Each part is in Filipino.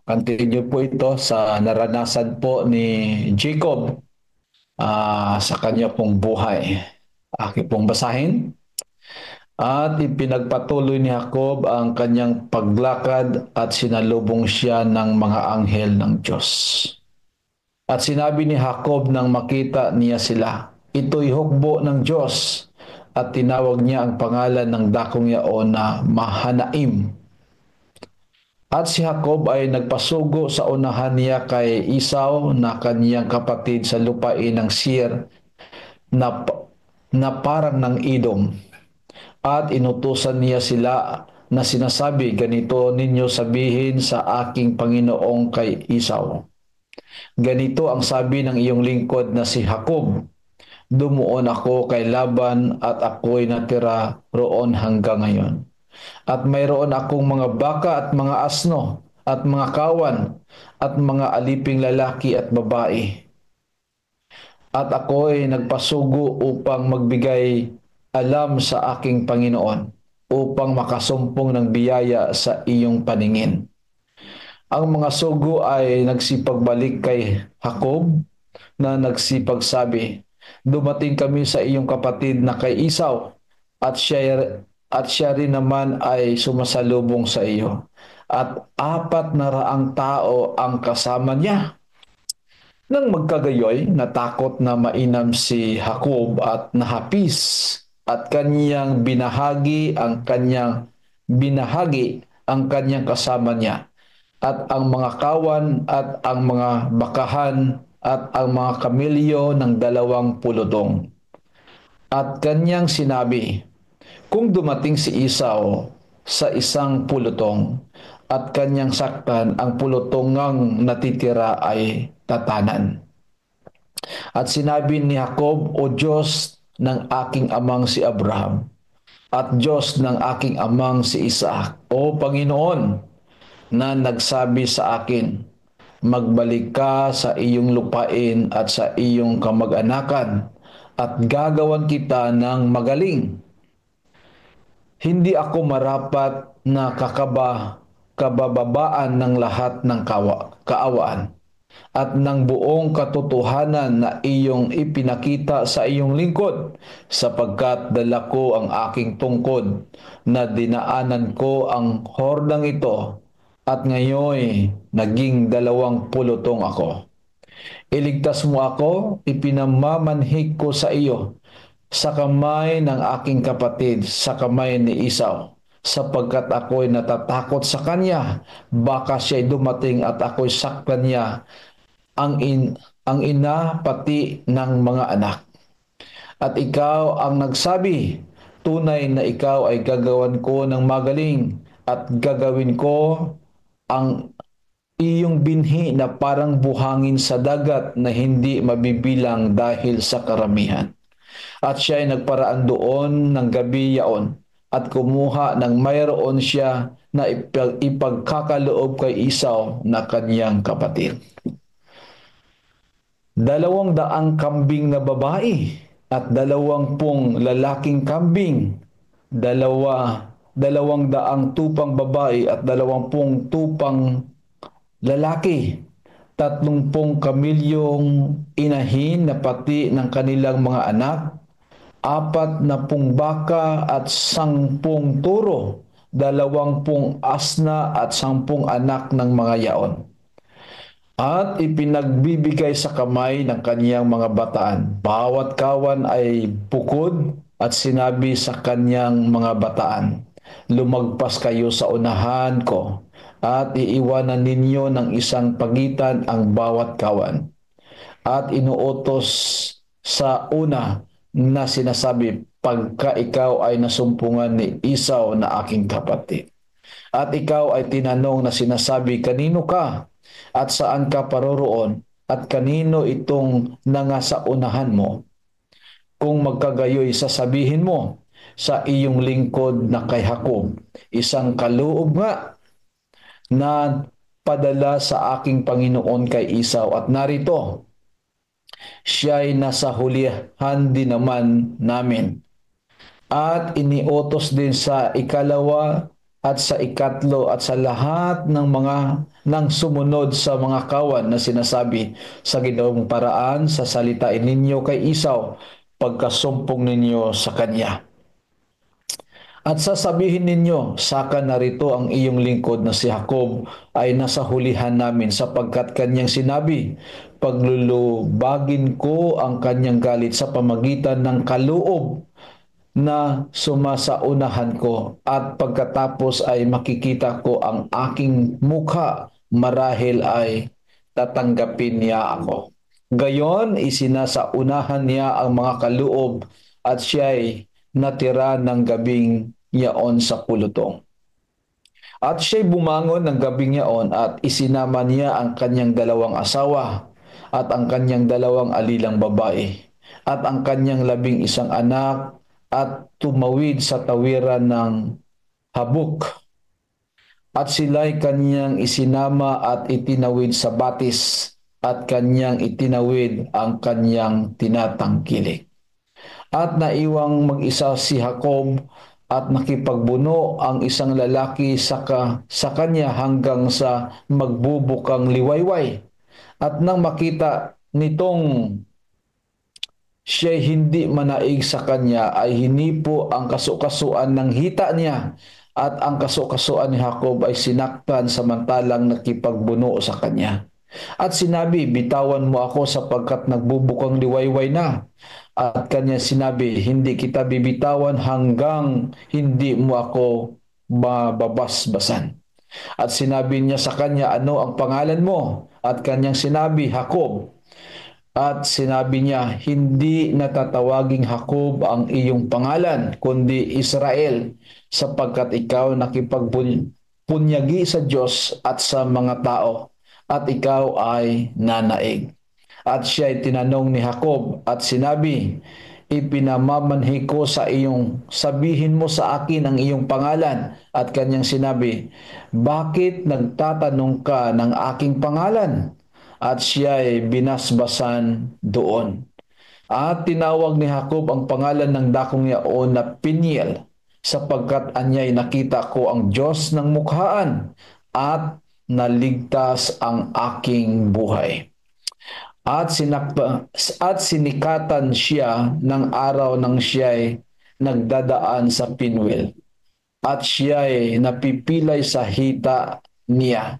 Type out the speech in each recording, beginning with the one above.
Continue po ito sa naranasan po ni Jacob sa kanya pong buhay. Aking pong basahin. At ipinagpatuloy ni Jacob ang kanyang paglakad at sinalubong siya ng mga anghel ng Diyos. At sinabi ni Jacob nang makita niya sila, ito'y hukbo ng Diyos. At tinawag niya ang pangalan ng dakong yaon na Mahanaim. At si Jacob ay nagpasugo sa unahan niya kay Esau na kaniyang kapatid sa lupain ng Seir na, na parang ng Edom. At inutusan niya sila na sinasabi, ganito ninyo sabihin sa aking Panginoong kay Esau. Ganito ang sabi ng iyong lingkod na si Jacob, dumuon ako kay Laban at ako'y natira roon hanggang ngayon. At mayroon akong mga baka at mga asno at mga kawan at mga aliping lalaki at babae. At ako ay nagpasugo upang magbigay alam sa aking Panginoon upang makasumpong ng biyaya sa iyong paningin. Ang mga sugo ay nagsipagbalik kay Jacob na nagsipagsabi, dumating kami sa iyong kapatid na kay Esau at siya rin naman ay sumasalubong sa iyo. At 400 tao ang kasama niya. Nang magkagayoy, natakot na mainam si Jacob at nahapis at binahagi ang kanyang kasama niya at ang mga kawan at ang mga bakahan at ang mga kamilyo ng 20. At kanyang sinabi, kung dumating si Esau sa isang pulutong at kanyang saktan, ang pulutongang natitira ay tatanan. At sinabi ni Jacob, O Diyos ng aking amang si Abraham at Diyos ng aking amang si Isaac, O Panginoon na nagsabi sa akin, magbalik ka sa iyong lupain at sa iyong kamag-anakan at gagawan kita ng magaling. Hindi ako marapat na kabababaan ng lahat ng kaawaan at ng buong katotohanan na iyong ipinakita sa iyong lingkod, sapagkat dala ko ang aking tungkod na dinaanan ko ang hordang ito at ngayon naging 20 ako. Iligtas mo ako, ipinamamanhik ko sa iyo sa kamay ng aking kapatid, sa kamay ni Esau, sapagkat ako'y natatakot sa kanya, baka siya'y dumating at ako'y saktan niya ang ina pati ng mga anak. At ikaw ang nagsabi, tunay na ikaw ay gagawan ko ng magaling at gagawin ko ang iyong binhi na parang buhangin sa dagat na hindi mabibilang dahil sa karamihan. At siya ay nagparaan doon ng gabi yaon at kumuha ng mayroon siya na ipagkakaloob kay Esau na kaniyang kapatid. 200 kambing na babae at 20 lalaking kambing, 200 tupang babae at 20 tupang lalaki, 30 kamilyong inahin na pati ng kanilang mga anak, 40 baka at 10 turo, 20 asna at 10 anak ng mga yaon. At ipinagbibigay sa kamay ng kaniyang mga bataan. Bawat kawan ay bukod at sinabi sa kaniyang mga bataan, lumagpas kayo sa unahan ko at iiwanan ninyo ng isang pagitan ang bawat kawan. At inuutos sa una na sinasabi, pagka ikaw ay nasumpungan ni Esau na aking kapatid. At ikaw ay tinanong na sinasabi, kanino ka? At saan ka paroroon? At kanino itong nangasa unahan mo? Kung magkagayoy, sasabihin mo sa iyong lingkod na kay Jacob, isang kaloob nga na padala sa aking Panginoon kay Esau. At narito, siya'y nasa hulihan din naman namin. At iniutos din sa ikalawa at sa ikatlo at sa lahat ng mga ng sumunod sa mga kawan na sinasabi sa ginoong paraan sa salitain ninyo kay Isaw pagkasumpong ninyo sa kanya. At sasabihin ninyo, saka narito ang iyong lingkod na si Jacob ay nasa hulihan namin sapagkat kanyang sinabi, paglulubagin ko ang kanyang galit sa pamagitan ng kaloob na sumasaunahan ko at pagkatapos ay makikita ko ang aking mukha, marahil ay tatanggapin niya ako. Gayon, isinasaunahan niya ang mga kaloob at siya'y natira ng gabing yaon sa pulutong. At siya'y bumangon ng gabing yaon at isinama niya ang kanyang dalawang asawa at ang kanyang dalawang alilang babae at ang kanyang 11 anak at tumawid sa tawiran ng Habuk. At sila'y kanyang isinama at itinawid sa batis at kanyang itinawid ang kanyang tinatangkilik. At naiwang mag-isa si Jacob at nakipagbuno ang isang lalaki sa kanya hanggang sa magbubukang liwayway. At nang makita nitong siya'y hindi manaig sa kanya, ay hinipo ang kasukasuan ng hita niya at ang kasukasuan ni Jacob ay sinaktan samantalang nakipagbuno sa kanya. At sinabi, bitawan mo ako sapagkat nagbubukang liwayway na. At kanya sinabi, hindi kita bibitawan hanggang hindi mo ako mababasbasan. At sinabi niya sa kanya, ano ang pangalan mo? At kanyang sinabi, Jacob. At sinabi niya, hindi natatawaging Jacob ang iyong pangalan, kundi Israel, sapagkat ikaw nakipagpunyagi sa Diyos at sa mga tao, at ikaw ay nanaig. At siya ay tinanong ni Jacob at sinabi, ipinamamanhi ko sa iyong, sabihin mo sa akin ang iyong pangalan. At kanyang sinabi, bakit nagtatanong ka ng aking pangalan? At siya ay binasbasan doon. At tinawag ni Jacob ang pangalan ng dakong yaon na Peniel, sapagkat anya'y nakita ko ang Diyos ng mukhaan at naligtas ang aking buhay. At sinikatan siya ng araw nang siya'y nagdadaan sa Penuel. At siya'y napipilay sa hita niya.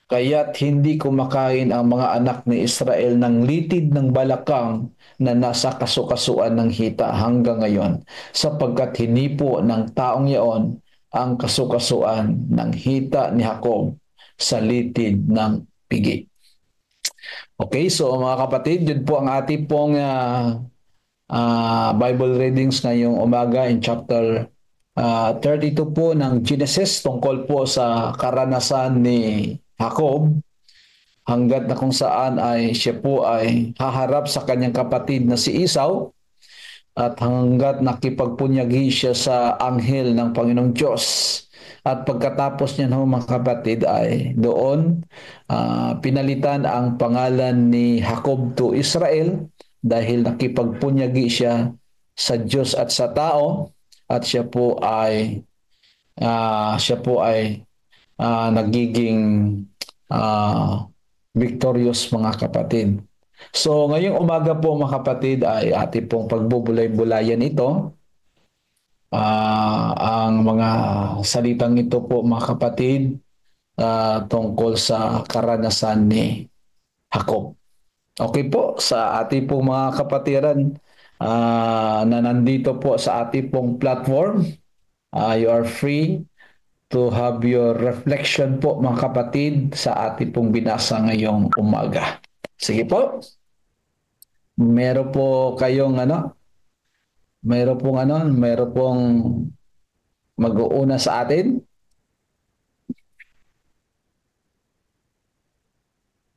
Kaya't hindi kumakain ang mga anak ni Israel ng litid ng balakang na nasa kasukasuan ng hita hanggang ngayon, sapagkat hinipo ng taong yaon ang kasukasuan ng hita ni Jacob sa litid ng pigi. Okay, so mga kapatid, yun po ang ating pong Bible readings ngayong umaga in chapter 32 po ng Genesis, tungkol po sa karanasan ni Jacob, hanggat na kung saan ay siya po ay haharap sa kanyang kapatid na si Esau, at hanggat nakipagpunyagi siya sa anghel ng Panginoong Diyos. At pagkatapos niya mga kapatid ay doon pinalitan ang pangalan ni Jacob to Israel dahil nakipagpunyagi siya sa Diyos at sa tao, at siya po ay nagiging victorious mga kapatid. So ngayong umaga po mga kapatid ay ating pong pagbubulay-bulayan ito. Ang mga salitang ito po mga kapatid tungkol sa karanasan ni Jacob. Okay po, sa ating pong mga kapatiran na nandito po sa ating pong platform, you are free to have your reflection po mga kapatid sa ating pong binasa ngayong umaga. Sige po. Meron po kayong meron pong mag-uuna sa atin.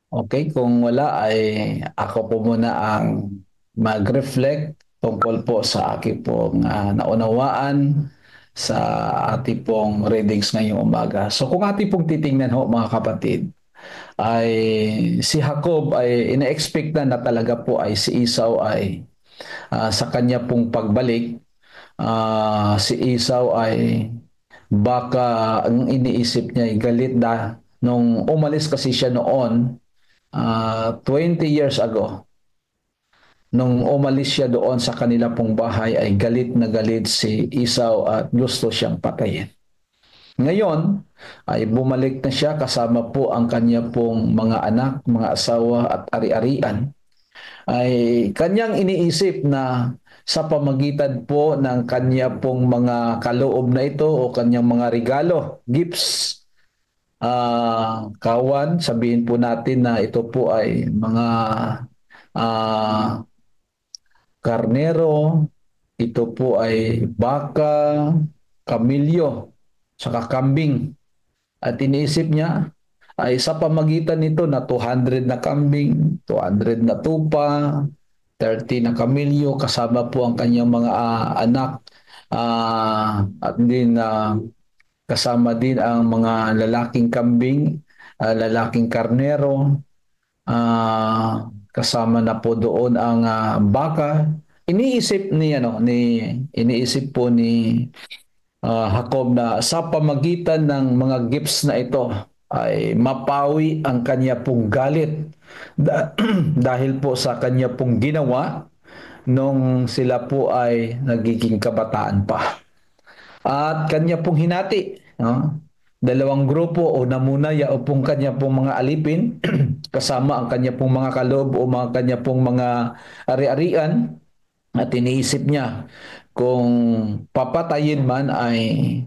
Okay, kung wala ay ako po muna ang mag-reflect tungkol po sa aking pong naunawaan sa ating pong readings ngayong umaga. So kung ating pong titingnan mga kapatid, ay si Jacob ay ina-expect na talaga po ay si Esau ay sa kanya pong pagbalik, si Esau ay baka ang iniisip niya ay galit Nung umalis kasi siya noon, 20 years ago, nung umalis siya doon sa kanila pong bahay ay galit na galit si Esau at gusto siyang patayin. Ngayon ay bumalik na siya kasama po ang kanya pong mga anak, mga asawa at ari-arian. Ay kanyang iniisip na sa pamagitan po ng kanya pong mga kaloob na ito o kanyang mga regalo, gifts, kawan, sabihin po natin na ito po ay mga ah, karnero, ito po ay baka, kamilyo, saka kambing. At iniisip niya ay sa pamagitan nito na 200 na kambing, 200 na tupa, 30 na kamilyo, kasama po ang kanyang mga anak, at din kasama din ang mga lalaking kambing, lalaking karnero, kasama na po doon ang baka. Iniisip po ni Jacob na sa pamagitan ng mga gifts na ito ay mapawi ang kanya pong galit dahil po sa kanya pong ginawa nung sila po ay nagiging kabataan pa. At kanya pong hinati, no? Dalawang grupo o namuna pong kanya pong mga alipin kasama ang kanya pong mga kaloob o mga kanya pong mga ari-arian at iniisip niya kung papatayin man ay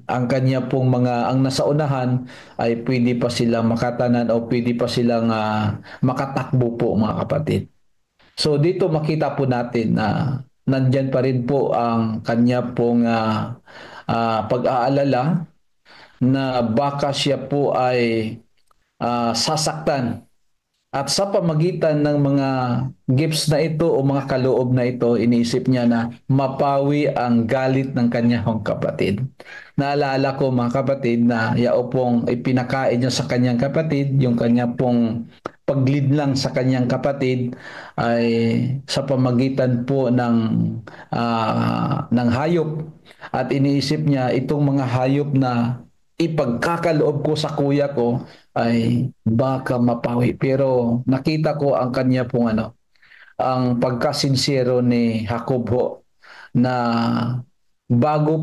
ang kanya pong ang nasa unahan ay pwede pa silang makatanan o pwede pa silang makatakbo po mga kapatid. So dito makita po natin na nandyan pa rin po ang kanya pong pag-aalala na baka siya po ay sasaktan. At sa pamagitan ng mga gifts na ito o mga kaloob na ito, iniisip niya na mapawi ang galit ng kanyang kapatid. Naalala ko mga kapatid na yao pong ipinakain niya sa kanyang kapatid, yung kanya pong paglidlang sa kanyang kapatid ay sa pamagitan po ng hayop. At iniisip niya itong mga hayop na ipagkakaloob ko sa kuya ko ay baka mapawi. Pero nakita ko ang kanya pong ang pagkasinsero ni Jacob ho, na bago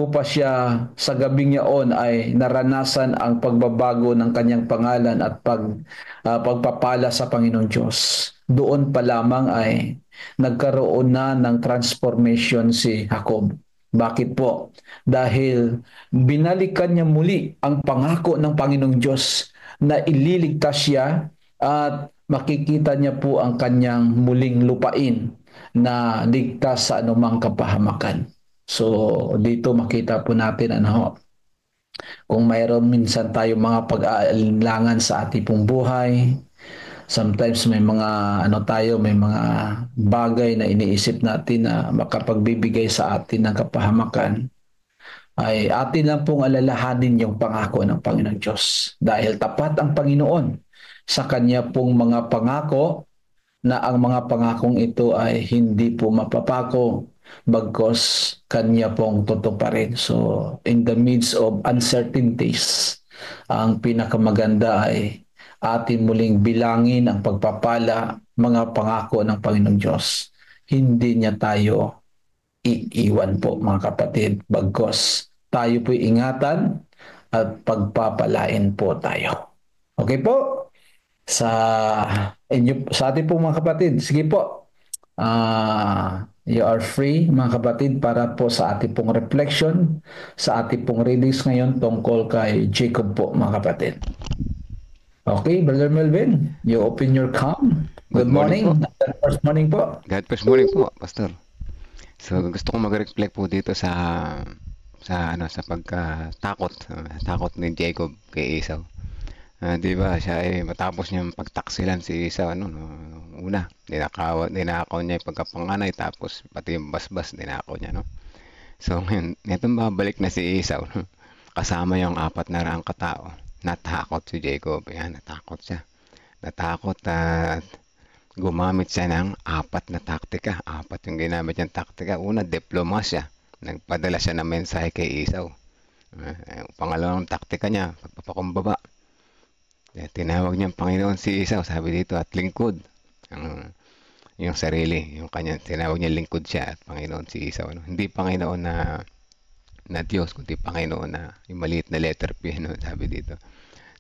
pa siya sa gabing yaon ay naranasan ang pagbabago ng kanyang pangalan at pagpapala sa Panginoong Diyos. Doon pa lamang ay nagkaroon na ng transformation si Jacob. Bakit po? Dahil binalikan niya muli ang pangako ng Panginoong Diyos na ililigtas siya at makikita niya po ang kanyang muling lupain na ligtas sa anumang kapahamakan. So dito makita po natin kung mayroon minsan tayo mga pag-aalinlangan sa ating pong buhay. Sometimes may may mga bagay na iniisip natin na makapagbibigay sa atin ng kapahamakan, ay atin lang pong alalahanin yung pangako ng Panginoon Diyos. Dahil tapat ang Panginoon sa kanya pong mga pangako na ang mga pangakong ito ay hindi po mapapako bagkos kanya pong tutuparin. So in the midst of uncertainties, ang pinakamaganda ay atin muling bilangin ang pagpapala, mga pangako ng Panginoong Diyos. Hindi niya tayo iiwan po mga kapatid, bagkos tayo po'y ingatan at pagpapalain po tayo. Okay po? Sa atin po mga kapatid, sige po. You are free mga kapatid para po sa ating pong reflection, sa ating pong readings ngayon tungkol kay Jacob po mga kapatid. Okay, Brother Melvin, you open your cam. Good morning. First morning po. God first morning po, Pastor. So gusto ko mag-reflect po dito sa pagkatakot, takot ni Jacob kay Esau. Di ba siya ay matapos niyang pagtaksilan si Esau una, dinakaw niya yung pagkapanganay, tapos pati yung basbas dinakaw niya, no. So ngayon, netong babalik na si Esau, kasama yung 400 katao. Natakot si Jacob. Yan, natakot siya. Natakot at gumamit siya ng 4 na taktika. 4 yung ginamit niyang taktika. Una, diplomasya. Nagpadala siya ng mensahe kay Esau. Pangalawang taktika niya, pagpapakumbaba. Tinawag niyang Panginoon si Esau, sabi dito, at lingkod. Ang yung sarili, yung kanya, tinawag niya lingkod siya at Panginoon si Esau. Ano? Hindi Panginoon na Diyos, kundi Panginoon na yung maliit na letter P, ano, sabi dito.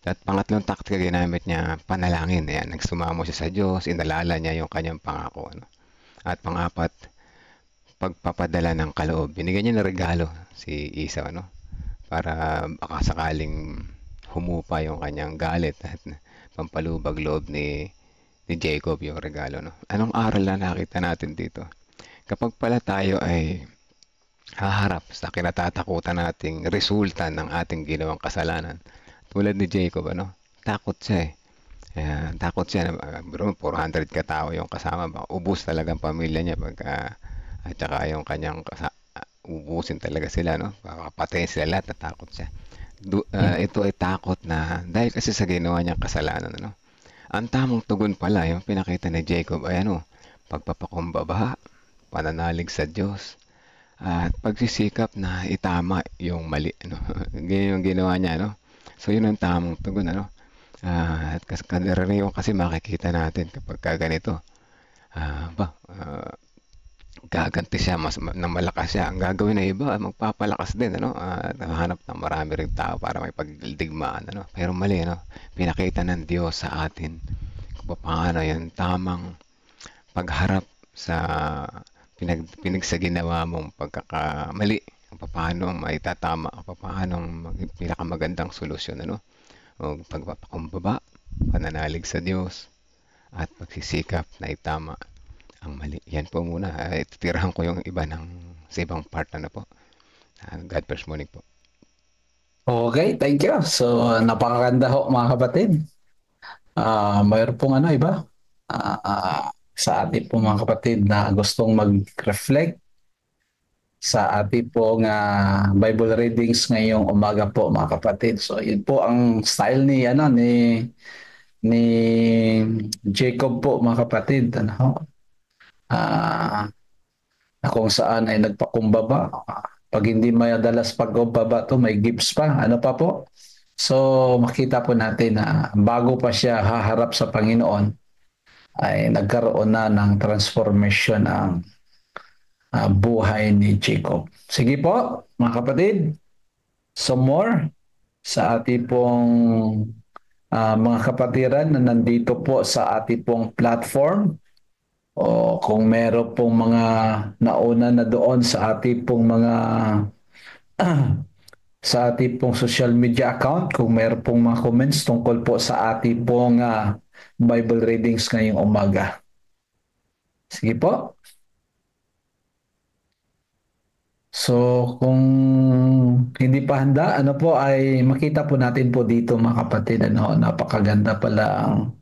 At pangatlong taktika ginamit niya, panalangin. Ayan, nagsumamo siya sa Diyos, inalala niya yung kanyang pangako. Ano? At pangapat, pagpapadala ng kaloob. Binigyan niya ng regalo si Esau, ano? Para baka sakaling humupa yung kanyang galit at pampalubag loob ni Jacob yung regalo. No? Anong aral na nakita natin dito? Kapag pala tayo ay haharap sa kinatatakutan nating resulta ng ating ginawang kasalanan, tulad ni Jacob, ano? Takot siya eh. Takot siya na bro, 400 katao yung kasama, baka ubus talaga ang pamilya niya at saka yung kanyang ubusin talaga sila, no? Baka patayin sila lahat, natakot siya. Ito ay takot na dahil kasi sa ginawa niyang kasalanan, ano? Ang tamang tugon pala, yung pinakita ni Jacob ay ano, pagpapakumbaba, pananalig sa Diyos, at pagsisikap na itama yung mali, ano. Ganyan yung ginawa niya, no? So yun ang tamang tugon, ano. At karaniwan kasi makikita natin kapag ganito, ah, ba, ah, gaganti siya, nang malakas siya. Ang gagawin ng iba, magpapalakas din, ano? Hahanap ng marami ring tao para may pagdigmaan, ano? Pero mali, ano? Pinakita ng Diyos sa atin kung paano yung tamang pagharap sa pinagsaginawa mong pagkakamali. Kung paano maitatama, kung paano pinakamagandang solusyon, ano? O pagpapakumbaba, pananalig sa Diyos, at pagsisikap na itama ang mali. Yan po muna. Ititirahan ko yung iba sa ibang part na po. God first morning po. Okay, thank you. So, napakaganda ho mga kapatid. Mayroon pong ano iba sa ating pong mga kapatid na gustong mag-reflect sa ating pong Bible readings ngayong umaga po mga kapatid. So, yun po ang style ni Jacob po mga kapatid. Ano? Ah, na kung saan ay nagpakumbaba. Pag hindi madalas pagkumbaba to, may gifts pa. Ano pa po? So makita po natin na bago pa siya haharap sa Panginoon, ay nagkaroon na ng transformation ang buhay ni Jacob. Sige po, mga kapatid, some more sa ating pong mga kapatiran na nandito po sa ating pong platform. O kung meron pong mga nauna na doon sa ating pong mga sa ating pong social media account, kung meron pong mga comments tungkol po sa ating pong Bible readings ngayong umaga. Sige po. So, kung hindi pa handa, ano po ay makita po natin po dito mga kapatid, ano, napakaganda pala ang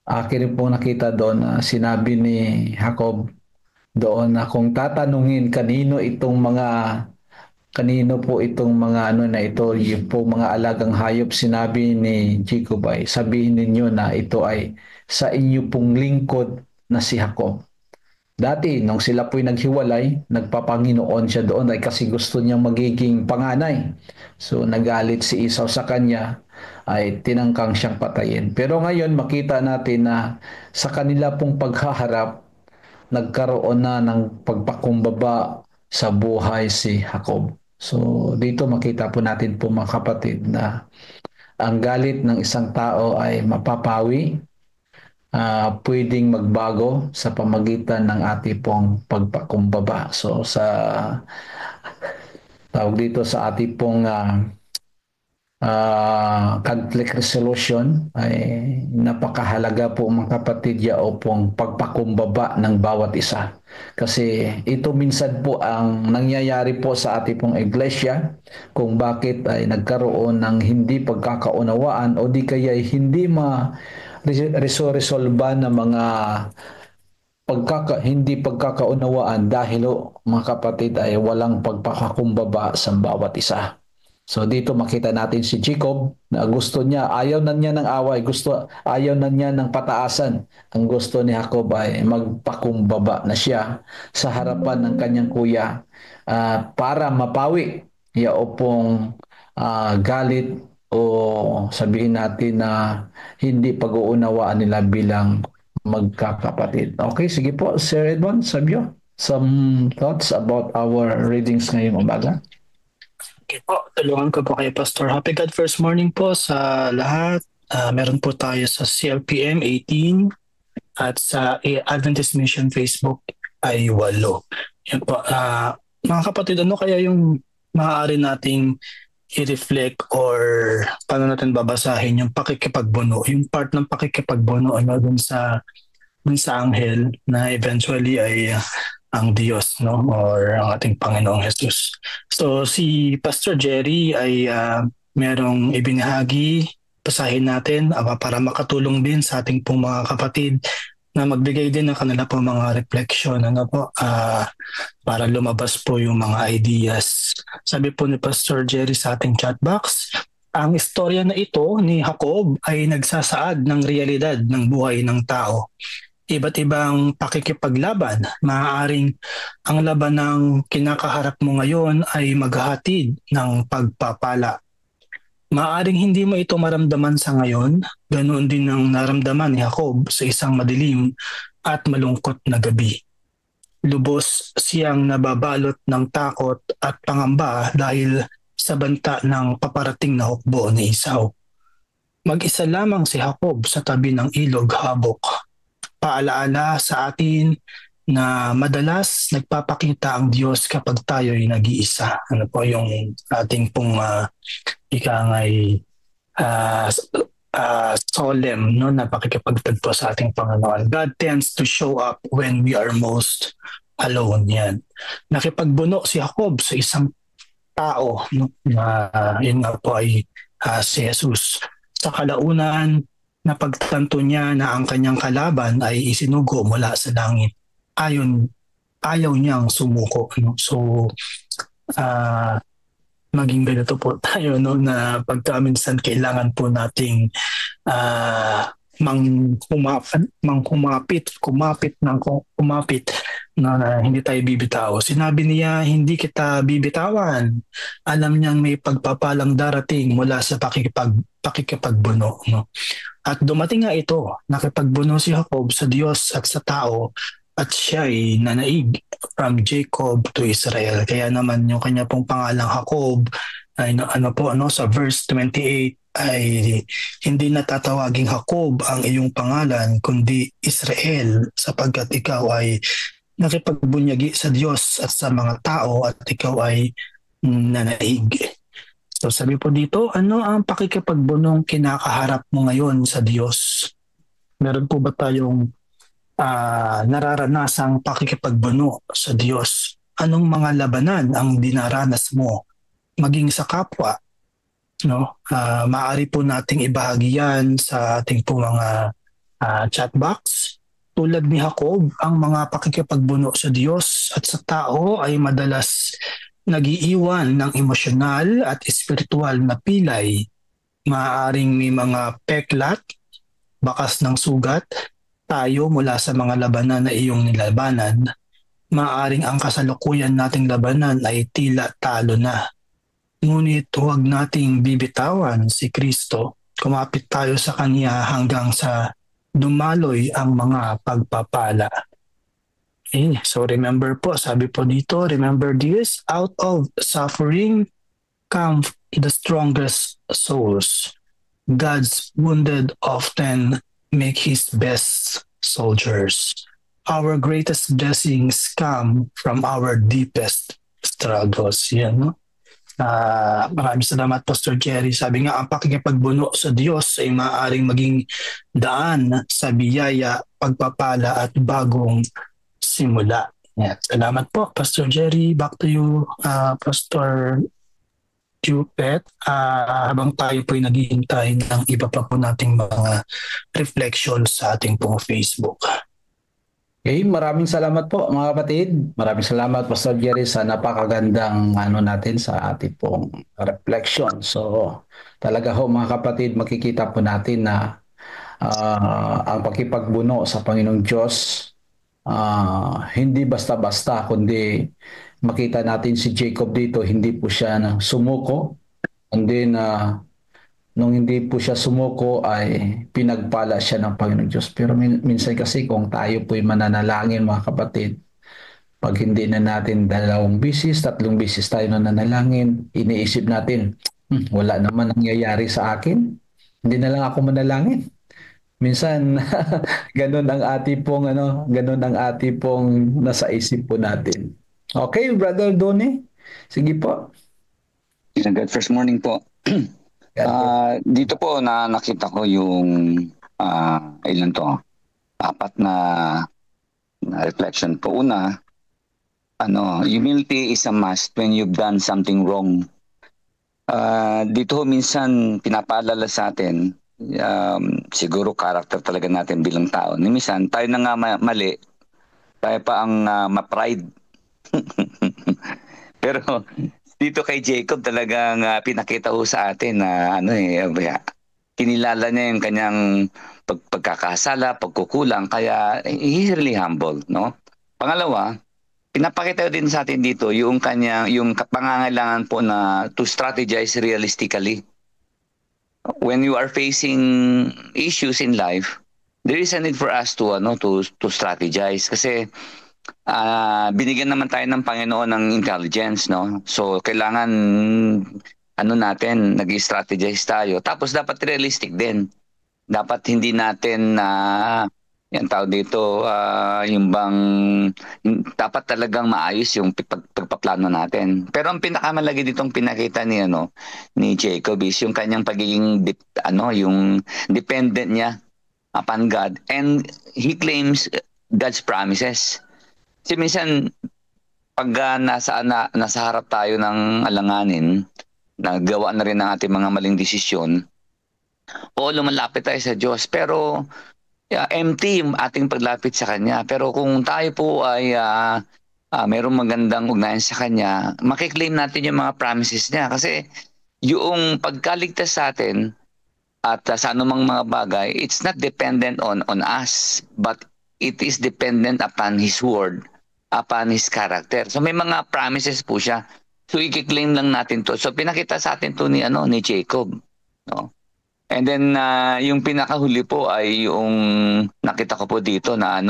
akin rin pong nakita doon na sinabi ni Jacob doon na kung tatanungin kanino po itong mga ano na ito, yung po mga alagang hayop, sinabi ni Jacob ay sabihin ninyo na ito ay sa inyo pong lingkod na si Jacob. Dati, nung sila po'y naghiwalay, nagpapanginoon siya doon ay kasi gusto niyang magiging panganay. So, nagalit si Esau sa kanya, ay tinangkang siyang patayin. Pero ngayon, makita natin na sa kanila pong paghaharap, nagkaroon na ng pagpakumbaba sa buhay si Jacob. So, dito makita po natin po mga kapatid na ang galit ng isang tao ay mapapawi, pwedeng magbago sa pamagitan ng ating pong pagpakumbaba. So sa tawag dito sa ating pong conflict resolution ay napakahalaga po mga kapatid o pong pagpakumbaba ng bawat isa. Kasi ito minsan po ang nangyayari po sa ating pong iglesia kung bakit ay nagkaroon ng hindi pagkakaunawaan o di kaya hindi resolba ng mga hindi pagkakaunawaan dahil mga kapatid ay walang pagpakakumbaba sa bawat isa. So dito makita natin si Jacob na gusto niya, ayaw na niya ng away, ayaw na niya ng pataasan. Ang gusto ni Jacob ay magpakumbaba na siya sa harapan ng kanyang kuya para mapawi yao pong galit o sabihin natin na hindi pag-uunawaan nila bilang magkakapatid. Okay, sige po, Sir Edmond, Sabio, some thoughts about our readings ngayong umaga? Okay po, tulungan ko po kayo, Pastor. Happy God First Morning po sa lahat. Meron po tayo sa CLPM 18 at sa Adventist Mission Facebook ay 8. Yan po. Mga kapatid, ano kaya yung maaari nating i-reflect or paano natin babasahin yung pakikipagbuno, yung part ng pakikipagbuno dun sa anghel na eventually ay ang Diyos, no, or ang ating Panginoong Jesus. So si Pastor Jerry ay merong ibinahagi, basahin natin para makatulong din sa ating pong mga kapatid na magbigay din ng kanila po mga reflection, para lumabas po yung mga ideas. Sabi po ni Pastor Jerry sa ating chat box, ang istorya na ito ni Jacob ay nagsasaad ng realidad ng buhay ng tao. Iba't ibang pakikipaglaban, maaaring ang laban ng kinakaharap mo ngayon ay maghahatid ng pagpapala. Maaaring hindi mo ito maramdaman sa ngayon, ganoon din ang naramdaman ni Jacob sa isang madilim at malungkot na gabi. Lubos siyang nababalot ng takot at pangamba dahil sa banta ng paparating na hukbo ni Esau. Mag-isa lamang si Jacob sa tabi ng ilog Habok. Paalaala sa atin na madalas nagpapakita ang Diyos kapag tayo ay nag-iisa. Ano po yung ating pong ikangay solemn, no, na pakikipagtagpo sa ating Panginoon. God tends to show up when we are most alone. Yan. Nakipagbuno si Jacob sa isang tao, no, na yun nga po ay si Jesus. Sa kalaunan, napagtanto niya na ang kanyang kalaban ay isinugo mula sa langit. Ayaw niyang sumuko. No? So, maging ganito po tayo, no, na pagka minsan kailangan po nating kumapit na hindi tayo bibitaw. Sinabi niya, hindi kita bibitawan. Alam niyang may pagpapalang darating mula sa pakikipagbuno. No? At dumating nga ito, nakipagbuno si Jacob sa Diyos at sa tao, at siya ay nanaig from Jacob to Israel. Kaya naman yung kanya pong pangalang Jacob ay sa verse 28 ay hindi natatawaging Jacob ang iyong pangalan kundi Israel, sapagkat ikaw ay nakipagbunyagi sa Diyos at sa mga tao at ikaw ay nanaig. So sabi po dito, ano ang pakikipagbunong kinakaharap mo ngayon sa Diyos? Meron po ba tayong nararanasang pakikipagbuno sa Diyos? Anong mga labanan ang dinaranas mo maging sa kapwa? No? Maaari po nating ibahagi yan sa ating po mga chat box. Tulad ni Jacob, ang mga pakikipagbuno sa Diyos at sa tao ay madalas nagiiwan ng emosyonal at espiritual na pilay. Maaaring may mga peklat, bakas ng sugat, tayo mula sa mga labanan na iyong nilabanan. Maaaring ang kasalukuyan nating labanan ay tila talo na. Ngunit huwag nating bibitawan si Kristo. Kumapit tayo sa Kanya hanggang sa dumaloy ang mga pagpapala. So remember po, sabi po dito, remember this, out of suffering come the strongest souls. God's wounded often make His best soldiers. Our greatest blessings come from our deepest struggles. Yan, no? Maraming salamat, Pastor Jerry. Sabi nga, ang pakikipagbuno sa Diyos ay maaaring maging daan sa biyaya, pagpapala at bagong simula. Yeah. Salamat po, Pastor Jerry. Back to you, Pastor Jupet. Habang tayo po ay naghihintay ng iba pa po nating mga reflections sa ating pong Facebook. Okay, maraming salamat po mga kapatid. Maraming salamat Pastor Jerry sa napakagandang natin sa ating pong reflection. So talaga ho mga kapatid, makikita po natin na ang pakipagbuno sa Panginoong Diyos hindi basta-basta kundi makita natin si Jacob dito, hindi po siya sumuko. And then, nung hindi po siya sumuko ay pinagpala siya ng Panginoong Diyos. Pero minsan kasi kung tayo po'y mananalangin mga kapatid, pag hindi na natin 2 bisis, 3 bisis tayo nananalangin, iniisip natin, wala naman nangyayari sa akin. Hindi na lang ako manalangin. Minsan ganun ang ganun ang ati pong nasa isip po natin. Okay, Brother Donnie. Sige po. Good first morning po. Dito po na nakita ko yung ilan to? 4 na reflection po. Una, humility is a must when you've done something wrong. Dito minsan pinapaalala sa atin, siguro character talaga natin bilang tao. Minsan tayo na nga mali, tayo pa ang ma-pride. Pero dito kay Jacob talagang pinakita ho sa atin na kinilala niya yung kanyang pagkakasala, pagkukulang, kaya he's really humble, no? Pangalawa, pinapakita din sa atin dito yung pangangailangan po na to strategize realistically. When you are facing issues in life, there is a need for us to strategize kasi binigyan naman tayo ng Panginoon ng intelligence, no? So kailangan nag-strategize tayo. Tapos dapat realistic din. Dapat hindi natin yan tao dito dapat talagang maayos yung pagpaplano natin. Pero ang pinakamalagi ditong pinakita ni Jacob is yung kanyang pagiging yung dependent niya upon God, and he claims God's promises. Kasi minsan pag nasa harap tayo ng alanganin, nagawa na rin ng ating mga maling desisyon, o lumalapit tayo sa Diyos, pero empty yung ating paglapit sa Kanya. Pero kung tayo po ay mayroong magandang ugnayan sa Kanya, makiklaim natin yung mga promises niya. Kasi yung pagkaligtas sa atin at sa anumang mga bagay, it's not dependent on us, but it is dependent upon His Word, upon His character. So may mga promises po siya. So i-claim lang natin to. So pinakita sa atin to ni Jacob, no? And then yung pinakahuli po ay yung nakita ko po dito na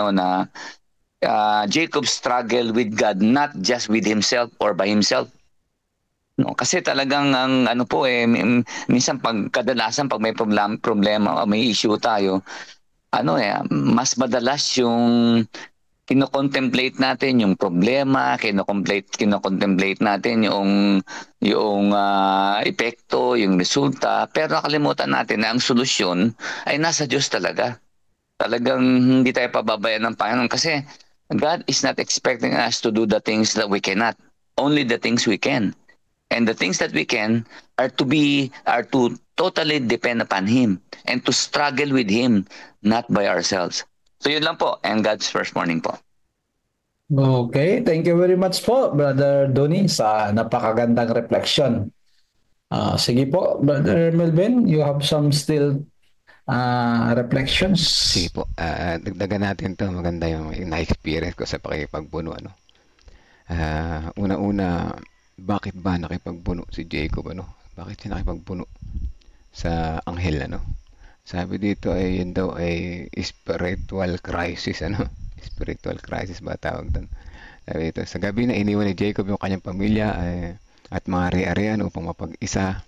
Jacob struggle with God, not just with himself or by himself. No, kasi talagang minsan kadalasan pag may problema o may issue tayo, mas madalas yung kino-contemplate natin yung problema, kino-contemplate natin yung epekto, yung resulta, pero nakalimutan natin na ang solusyon ay nasa Diyos talaga. Talagang hindi tayo pababayaan ng Panginoon kasi God is not expecting us to do the things that we cannot, only the things we can. And the things that we can are to totally depend upon Him and to struggle with Him, not by ourselves. So yun lang po, and God's first morning po. Okay, thank you very much po, Brother Donnie, sa napakagandang reflection. Sige po, Brother Melvin, you have some still reflections? Sige po, dagdagan natin to. Maganda yung na-experience ko sa pakipagbuno. Una-una, bakit ba nakipagbuno si Jacob? Bakit siya nakipagbuno sa anghel? Sabi dito ay yun daw ay spiritual crisis. Spiritual crisis ba tawag doon? Sabi dito, sa gabi na iniwan ni Jacob yung kanyang pamilya at mga ari-arian upang mapag-isa,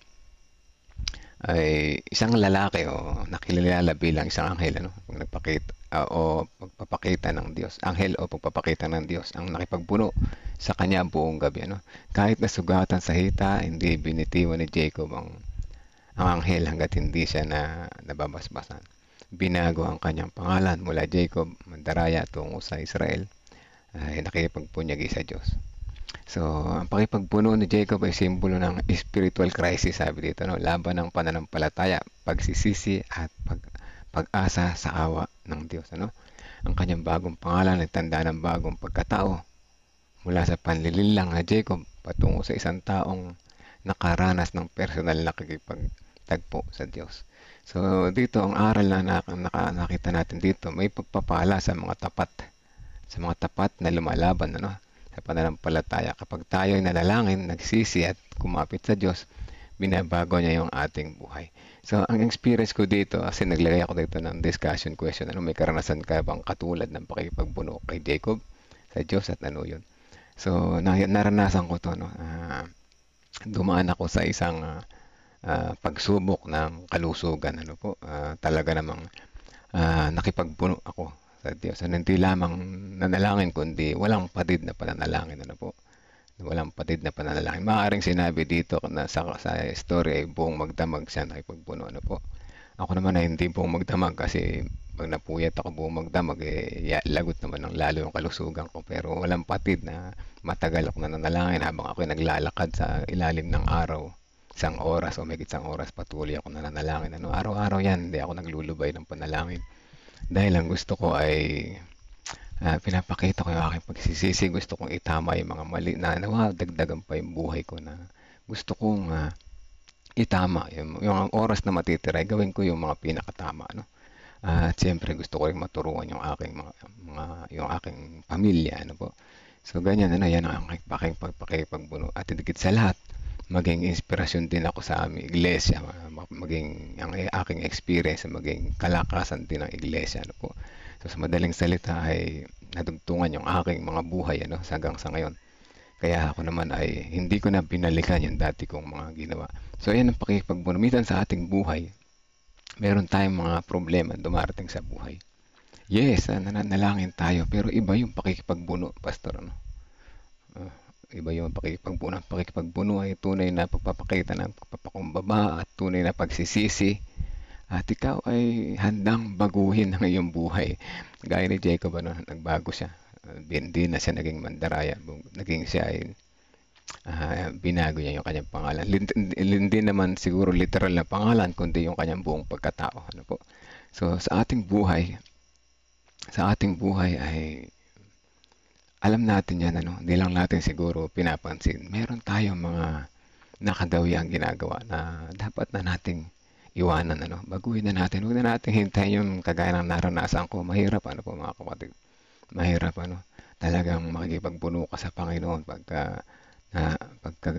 ay isang lalaki o nakilala bilang isang anghel, pag nagpakita o pagpapakita ng Diyos, anghel o pagpapakita ng Diyos ang nakipagbuno sa kanya buong gabi. Kahit nasugatan sa hita, hindi binitiwan ni Jacob ang anghel hanggat hindi siya nababasbasan. Binago ang kanyang pangalan mula Jacob, mandaraya, tungo sa Israel, ay nakipagpunyagi sa Diyos. So, ang pakipagpuno ni Jacob ay simbolo ng spiritual crisis, sabi dito, laban ng pananampalataya, pagsisisi at pag-asa sa awa ng Diyos. Ang kanyang bagong pangalan ay tanda ng bagong pagkatao mula sa panlilinlang na Jacob patungo sa isang taong nakaranas ng personal na nakikipagtagpo sa Diyos. So dito ang aral na nakita natin dito, may pagpapala sa mga tapat na lumalaban sa pananampalataya. Kapag tayo ay nanalangin, nagsisi at kumapit sa Diyos, binabago niya yung ating buhay. So, ang experience ko dito, kasi naglagay ako dito ng discussion question, may karanasan ka bang katulad ng pakikipagbuno kay Jacob sa Diyos at ano yun? So, naranasan ko to, no? Dumaan ako sa isang pagsubok ng kalusugan, talaga namang nakipagbuno ako sa Diyos. Hindi lamang nanalangin, kundi walang patid na pananalangin, walang patid na pananalangin. Maaaring sinabi dito na sa story ay buong magdamag siya nakipagbuno. Ako naman ay hindi buong magdamag kasi pag napuyat ako buong magdamag, lagot naman ng lalo yung kalusugan ko. Pero walang patid na matagal ako nananalangin habang ako naglalakad sa ilalim ng araw. 1 oras o mahigit 1 oras patuloy ako nananalangin. Araw-araw yan, hindi ako naglulubay ng panalangin. Dahil ang gusto ko ay pinapakita ko yung aking pagsisisi. Gusto kong itama yung mga mali na dagdagan pa yung buhay ko na gusto kong itama. Yung oras na matitira, gawin ko yung mga pinakatama. At siyempre gusto ko rin maturuan yung aking yung aking pamilya. So ganyan, yan ang aking pagpakipagbuno. At higit sa lahat, maging inspirasyon din ako sa aming iglesia, maging ang aking experience, maging kalakasan din ng iglesia. So sa madaling salita ay nadugtungan yung aking mga buhay hanggang sa ngayon. Kaya ako naman ay hindi ko na binalikan yung dati kong mga ginawa. So yan ang pakikipagbuno. Minsan sa ating buhay, meron tayong mga problema dumarating sa buhay. Yes, nanalangin tayo, pero iba yung pakikipagbuno, Pastor. Iba yung pakikipagbuno. Ang pakikipagbuno ay tunay na pagpapakita ng pagpapakumbaba at tunay na pagsisisi. At ikaw ay handang baguhin ang iyong buhay. Gaya ni Jacob, nagbago siya. Hindi na siya naging mandaraya. Naging siya ay binago niya yung kanyang pangalan. Hindi naman siguro literal na pangalan, kundi yung kanyang buong pagkatao. So sa ating buhay ay alam natin yan, hindi lang natin siguro pinapansin. Meron tayong mga nakadawiang ginagawa na dapat na nating iwanan, baguhin na natin. Huwag na natin hintayin yung kagaya ng naranasan ko. Mahirap, mga kapatid. Mahirap, talagang makikipagbuno ka sa Panginoon pagka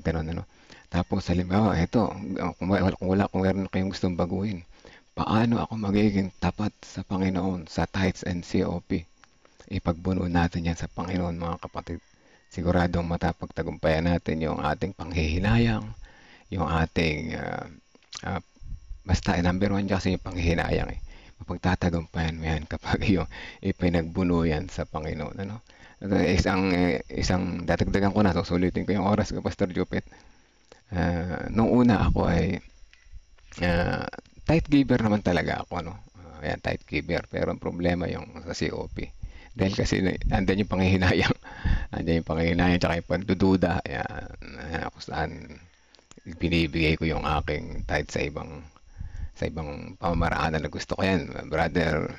gano'n, Tapos, halimbawa, ito, kung meron kayong gustong baguhin, paano ako magiging tapat sa Panginoon sa tithes and COP? Ipagbuno natin yan sa Panginoon, mga kapatid. Siguradong matapagtagumpayan natin yung ating panghihinayang, yung ating basta number 1 kasi yung panghihinayang mapagtatagumpayan mo yan kapag yung ipinagbuno yan sa Panginoon. Isang dadagdagan ko na, susulitin ko yung oras ko, Pastor Jupit. Nung una ako ay tithe giver naman talaga ako, Ayan, tithe giver. Pero ang problema yung sa COP. Dahil kasi andyan yung panghihinayang. Andyan yung panghihinayang tsaka yung pagdududa. Ayan, kung saan binibigay ko yung aking tithe sa ibang pamamaraan na gusto ko yan. Brother,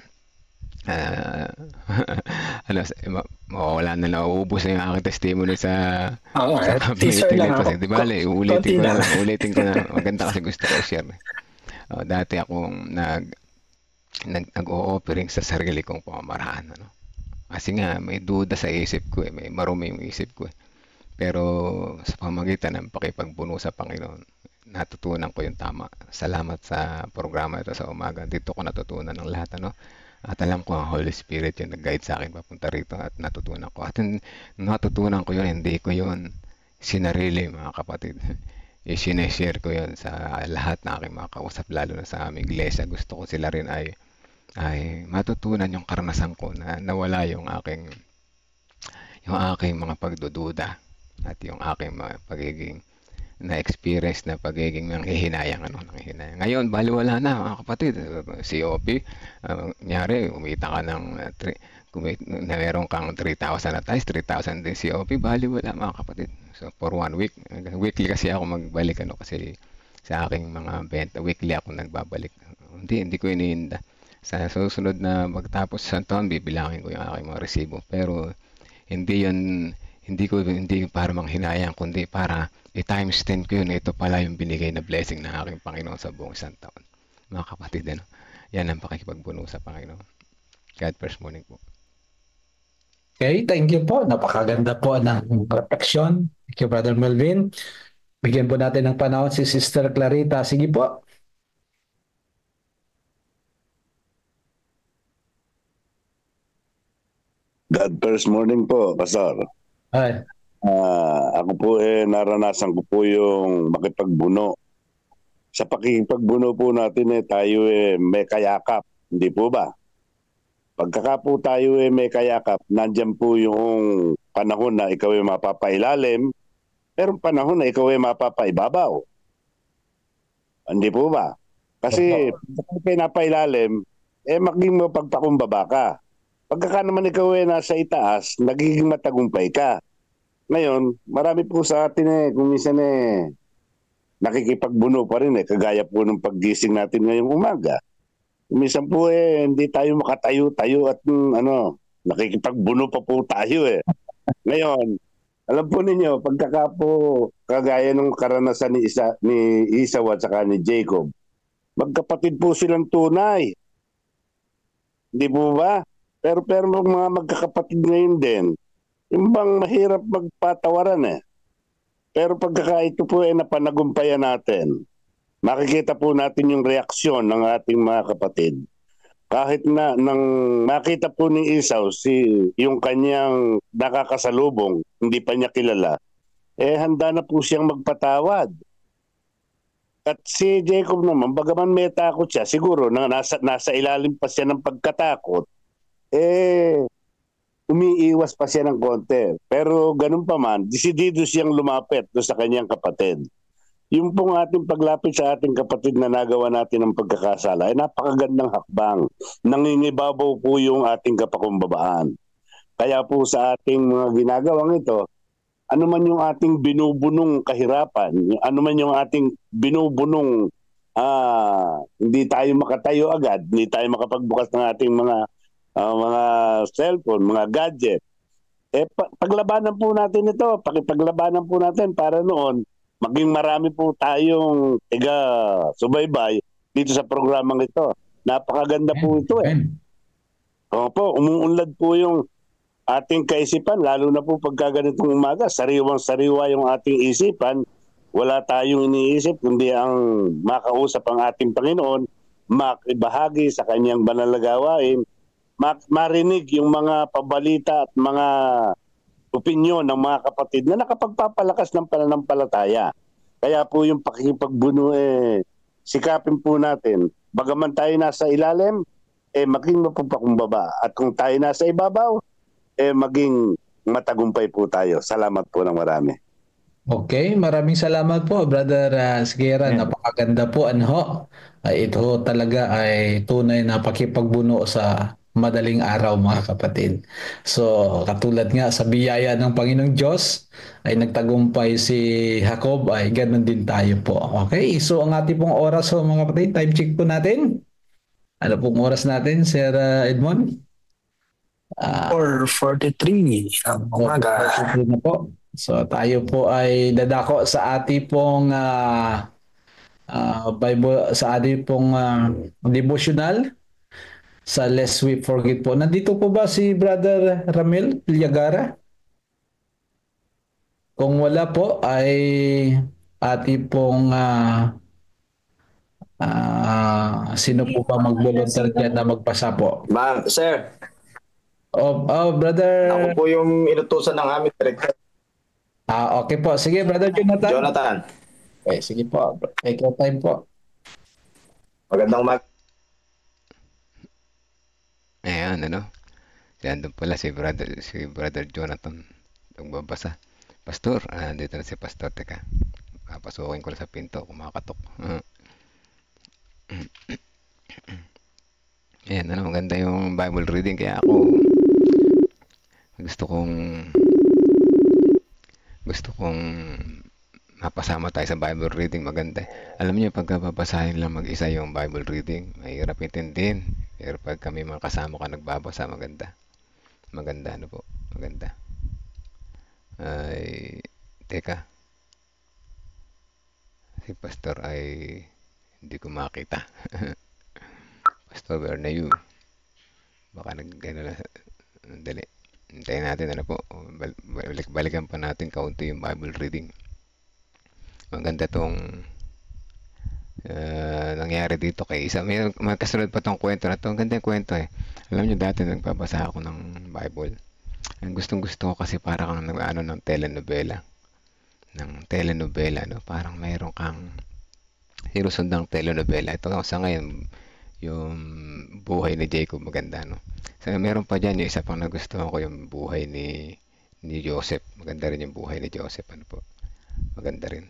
mawawala na nauubos na yung aking testimony sa teaser lang ako. Di ba, ulitin ko na. Maganda kasi gusto ko share. Dati akong nag-o-offering sa sarili kong pamamaraan, Kasi nga, may duda sa isip ko, may marumi yung isip ko. Pero sa pamagitan ng pakipagbuno sa Panginoon, natutunan ko yung tama. Salamat sa programa ito sa umaga. Dito ko natutunan ng lahat, At alam ko ang Holy Spirit yung nag-guide sa akin papunta rito at natutunan ko. At natutunan ko yun, hindi ko yun sinarili, mga kapatid. I-share ko yun sa lahat na aking mga kausap, lalo na sa aming iglesia. Gusto ko sila rin ay matutunan yung karanasan ko na nawala yung aking mga pagdududa at yung aking mga pagiging na-experience na pagiging nanghihinayang. Ngayon, baliwala na, mga kapatid. COP, nyari, umita ka ng na meron kang 3,000 na times, 3,000 din COP, baliwala, mga kapatid. So, for 1 week, weekly kasi ako magbalik, kasi sa aking mga benta, weekly ako nagbabalik. Hindi ko iniinda. Sa susunod na magtapos sa taon, bibilangin ko yung aking mga resibo. Pero hindi para manghinayang, kundi para i-times 10 ko yun. Ito pala yung binigay na blessing ng aking Panginoon sa buong isang taon. Mga kapatid, yan ang pakikipagbuno sa Panginoon. God first morning po. Okay, thank you po. Napakaganda po ng reflection. Thank you, Brother Melvin. Bigyan po natin ng panahon si Sister Clarita. Sige po. God first morning po, Pastor. Ay, Ako po naranasan ko po yung makipagbuno. Sa pakikipagbuno po natin tayo may kayakap, hindi po ba? Pagkaka po tayo may kayakap, nandyan po yung panahon na ikaw ay mapapailalim, pero panahon na ikaw ay mapapaibabaw. Hindi po ba? Kasi pag pinapailalim, maging mapagpakumbaba ka. Pagkaka naman ikaw ay nasa itaas, nagiging matagumpay ka. Ngayon, marami po sa atin kung minsan nakikipagbuno pa rin kagaya po ng paggising natin ngayong umaga. Minsan po hindi tayo makatayo-tayo at nakikipagbuno pa po tayo Ngayon, alam po ninyo, pagkaka po kagaya ng karanasan ni Esau at saka ni Jacob, magkapatid po silang tunay. Hindi po ba? Pero mga magkakapatid ngayon din, yung bang mahirap magpatawaran Pero pagkaka ito po napanagumpayan natin, makikita po natin yung reaksyon ng ating mga kapatid. Kahit na nang makita po ni Esau yung kanyang nakakasalubong, hindi pa niya kilala, handa na po siyang magpatawad. At si Jacob naman, bagaman may takot siya, siguro nasa ilalim pa siya ng pagkatakot, umiiwas pa siya ng konti. Pero ganun pa man, desidido siyang lumapit do sa kanyang kapatid. Yung pong ating paglapit sa ating kapatid na nagawa natin ng pagkakasala ay napakagandang hakbang. Nangingibabaw po yung ating kapakumbabaan. Kaya po sa ating mga ginagawang ito, ano man yung ating binubunong kahirapan, ano man yung ating binubunong hindi tayo makatayo agad, hindi tayo makapagbukas ng ating mga cellphone, mga gadget. Paglabanan po natin ito, pakipaglabanan po natin para noon maging marami po tayong subaybay dito sa programang ito. Napakaganda po ito Opo, umuunlad po yung ating kaisipan, lalo na po pagka ganitong umaga, sariwang-sariwa yung ating isipan. Wala tayong iniisip kundi ang makausap ang ating Panginoon, makibahagi sa kanyang banal na gawain, marinig yung mga pabalita at mga opinyon ng mga kapatid na nakapagpapalakas ng pananampalataya. Kaya po yung pakikipagbuno sikapin po natin. Bagaman tayo nasa ilalim, maging mapapakumbaba. At kung tayo nasa ibabaw, maging matagumpay po tayo. Salamat po ng marami. okay, maraming salamat po, Brother Siguera. Napakaganda po. Ito talaga ay tunay na pakipagbuno sa madaling araw, mga kapatid. So, katulad nga sa biyaya ng Panginoong Diyos, ay nagtagumpay si Jacob, ay ganun din tayo po. Okay, so ang ating pong oras mga kapatid, time check po natin. Ano pong oras natin, Sir Edmond? 4:43 ang umaga. Na po. So tayo po ay dadako sa ating pong Bible, sa ating pong devotional sa Lest We Forget po. Nandito po ba si Brother Ramil Llagara? Kung wala po ay ating pong sino po ba mag-volunteer dyan na magpasa po? Sir, Brother. ako po yung inutusan ng aming director. Okay po. Sige, Brother Jonathan. Jonathan. Okay, sige po. Take your time po. Magandang Ayan, Yan doon pala si Brother Jonathan. Nagbabasa. Pastor, dito na si Pastor. Teka, papasukin ko lang sa pinto. Kumakatok. Ayan, maganda yung Bible reading. Kaya ako, gusto kong mapasama tayo sa Bible reading. Maganda. Alam niyo, pagka babasahin lang mag-isa yung Bible reading, mahirap intindihin. Pero pag kami mga kasama ka nagbabasa, maganda. Maganda, Maganda. Ay, teka. Si Pastor ay hindi ko makita. Pastor, where na you? Baka dali. Hintayin natin, ano po, balikan pa natin kaunti yung Bible reading. Maganda tong nangyari dito kay isa. May kasunod pa tong kwento na to. Ang ganda yung kwento eh. Alam niyo, dati nagbabasa ako ng Bible. Ang gustong-gusto ko kasi parang ano ng telenovela. No? Parang mayroon kang sinusundang telenovela. Ito sa ngayon, yung buhay ni Jacob, maganda, no? So, meron pa dyan, yung isa pang nagustuhan ko, yung buhay ni Joseph. Maganda rin yung buhay ni Joseph, ano po. Maganda rin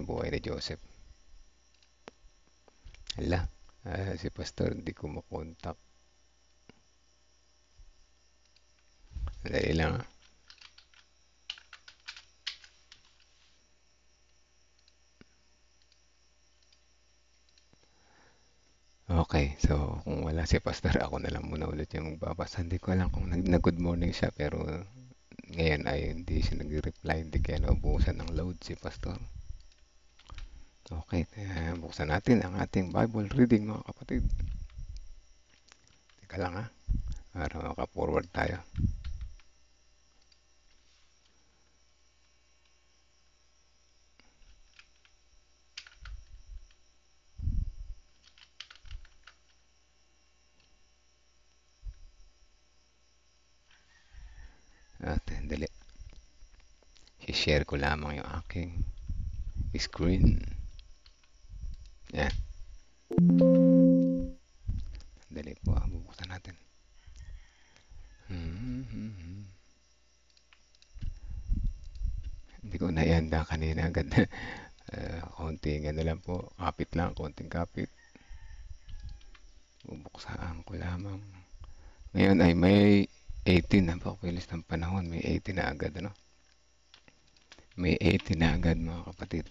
yung buhay ni Joseph. Hala, si Pastor hindi ko makontak. Dali lang. Okay, so kung wala si Pastor, ako na lang muna ulit yung magbabasa. Hindi ko alam kung nag-good morning siya, pero ngayon ay hindi siya nag-reply. Hindi kaya naubusan ng load si Pastor. Okay, buksan natin ang ating Bible reading, mga kapatid. Teka lang para maka-forward tayo. At dali. I-share ko lamang yung aking screen. Yan. Dali po, bubuksan natin. Hindi ko naihanda kanina agad. Konting ano lang po, kapit lang, konting kapit. Bubuksan ko lamang. Ngayon ay may 18, napakabilis ng panahon. May 18 na agad, ano? May 18 na agad, mga kapatid.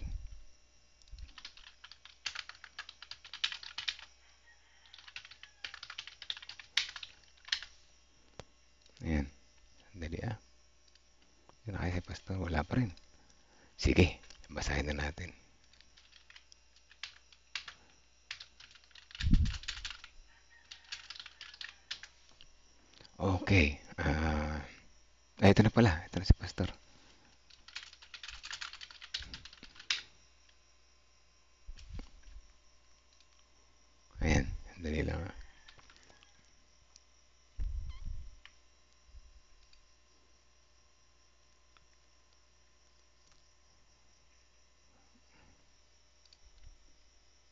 Ayan. Sandali Yun na kasi Pastor, wala pa rin. Sige, basahin na natin. Okay. Ito na pala. Ito na si Pastor. Ayan. Dali lang.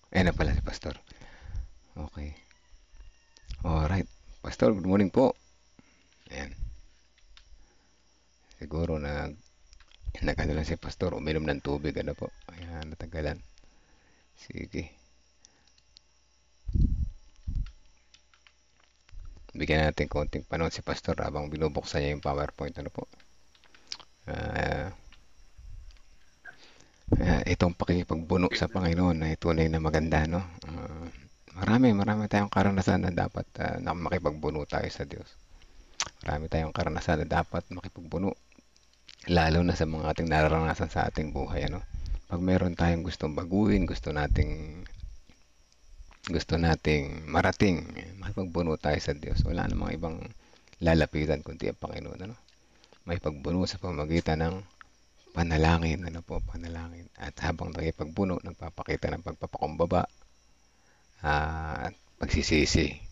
Ayan na pala si Pastor. Okay. Alright. Pastor, good morning po. Ayan. Siguro nag-ano lang si Pastor, uminom ng tubig, ano po. Ayan, natagalan. Sige. Bigyan natin konting panahon si Pastor habang binubuksan niya yung PowerPoint, ano po. Itong pakikipagbuno sa Panginoon ay tunay na maganda, no? Marami tayong karanasan na dapat na makipagbuno tayo sa Diyos. Marami tayong karanasan na dapat makipagbuno, lalo na sa mga ating nararanasan sa ating buhay, ano? Pag meron tayong gustong baguhin, gusto nating marating, makipagbuno tayo sa Diyos. Wala namang ibang lalapitan kundi ang Panginoon, ano? Makipagbuno sa pamamagitan ng panalangin, ano po, panalangin. At habang nakipagbuno, nagpapakita ng pagpapakumbaba at pagsisisi.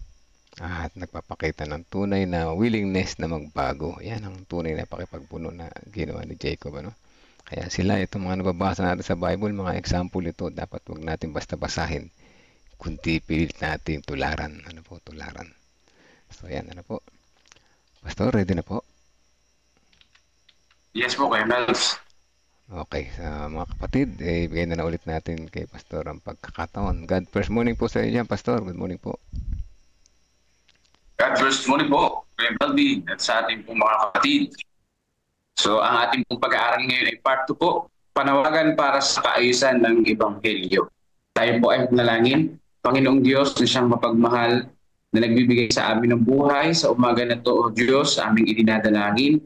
At nagpapakita ng tunay na willingness na magbago. Yan ang tunay na pakipagbuno na ginawa ni Jacob, ano? Kaya sila, itong mga nababasa natin sa Bible, mga example ito, dapat wag natin basta basahin, kundi pilit natin tularan. Ano po, tularan. So, yan, ano po. Pastor, ready na po? Yes po, Kuya Melvs. Okay, sa mga kapatid, ibigay na ulit natin kay Pastor ang pagkakataon. God first morning po sa inyo, Pastor. Good morning po. God first morning po, Kuya Melvin, at sa ating pong mga kapatid. So, ang ating pong pag-aaral ngayon ay part 2 po, panawagan para sa kaayusan ng Ebanghelyo. Tayo po ay manalangin. Panginoong Diyos na siyang mapagmahal na nagbibigay sa amin ng buhay sa umaga na to, O Diyos, aming idinadalangin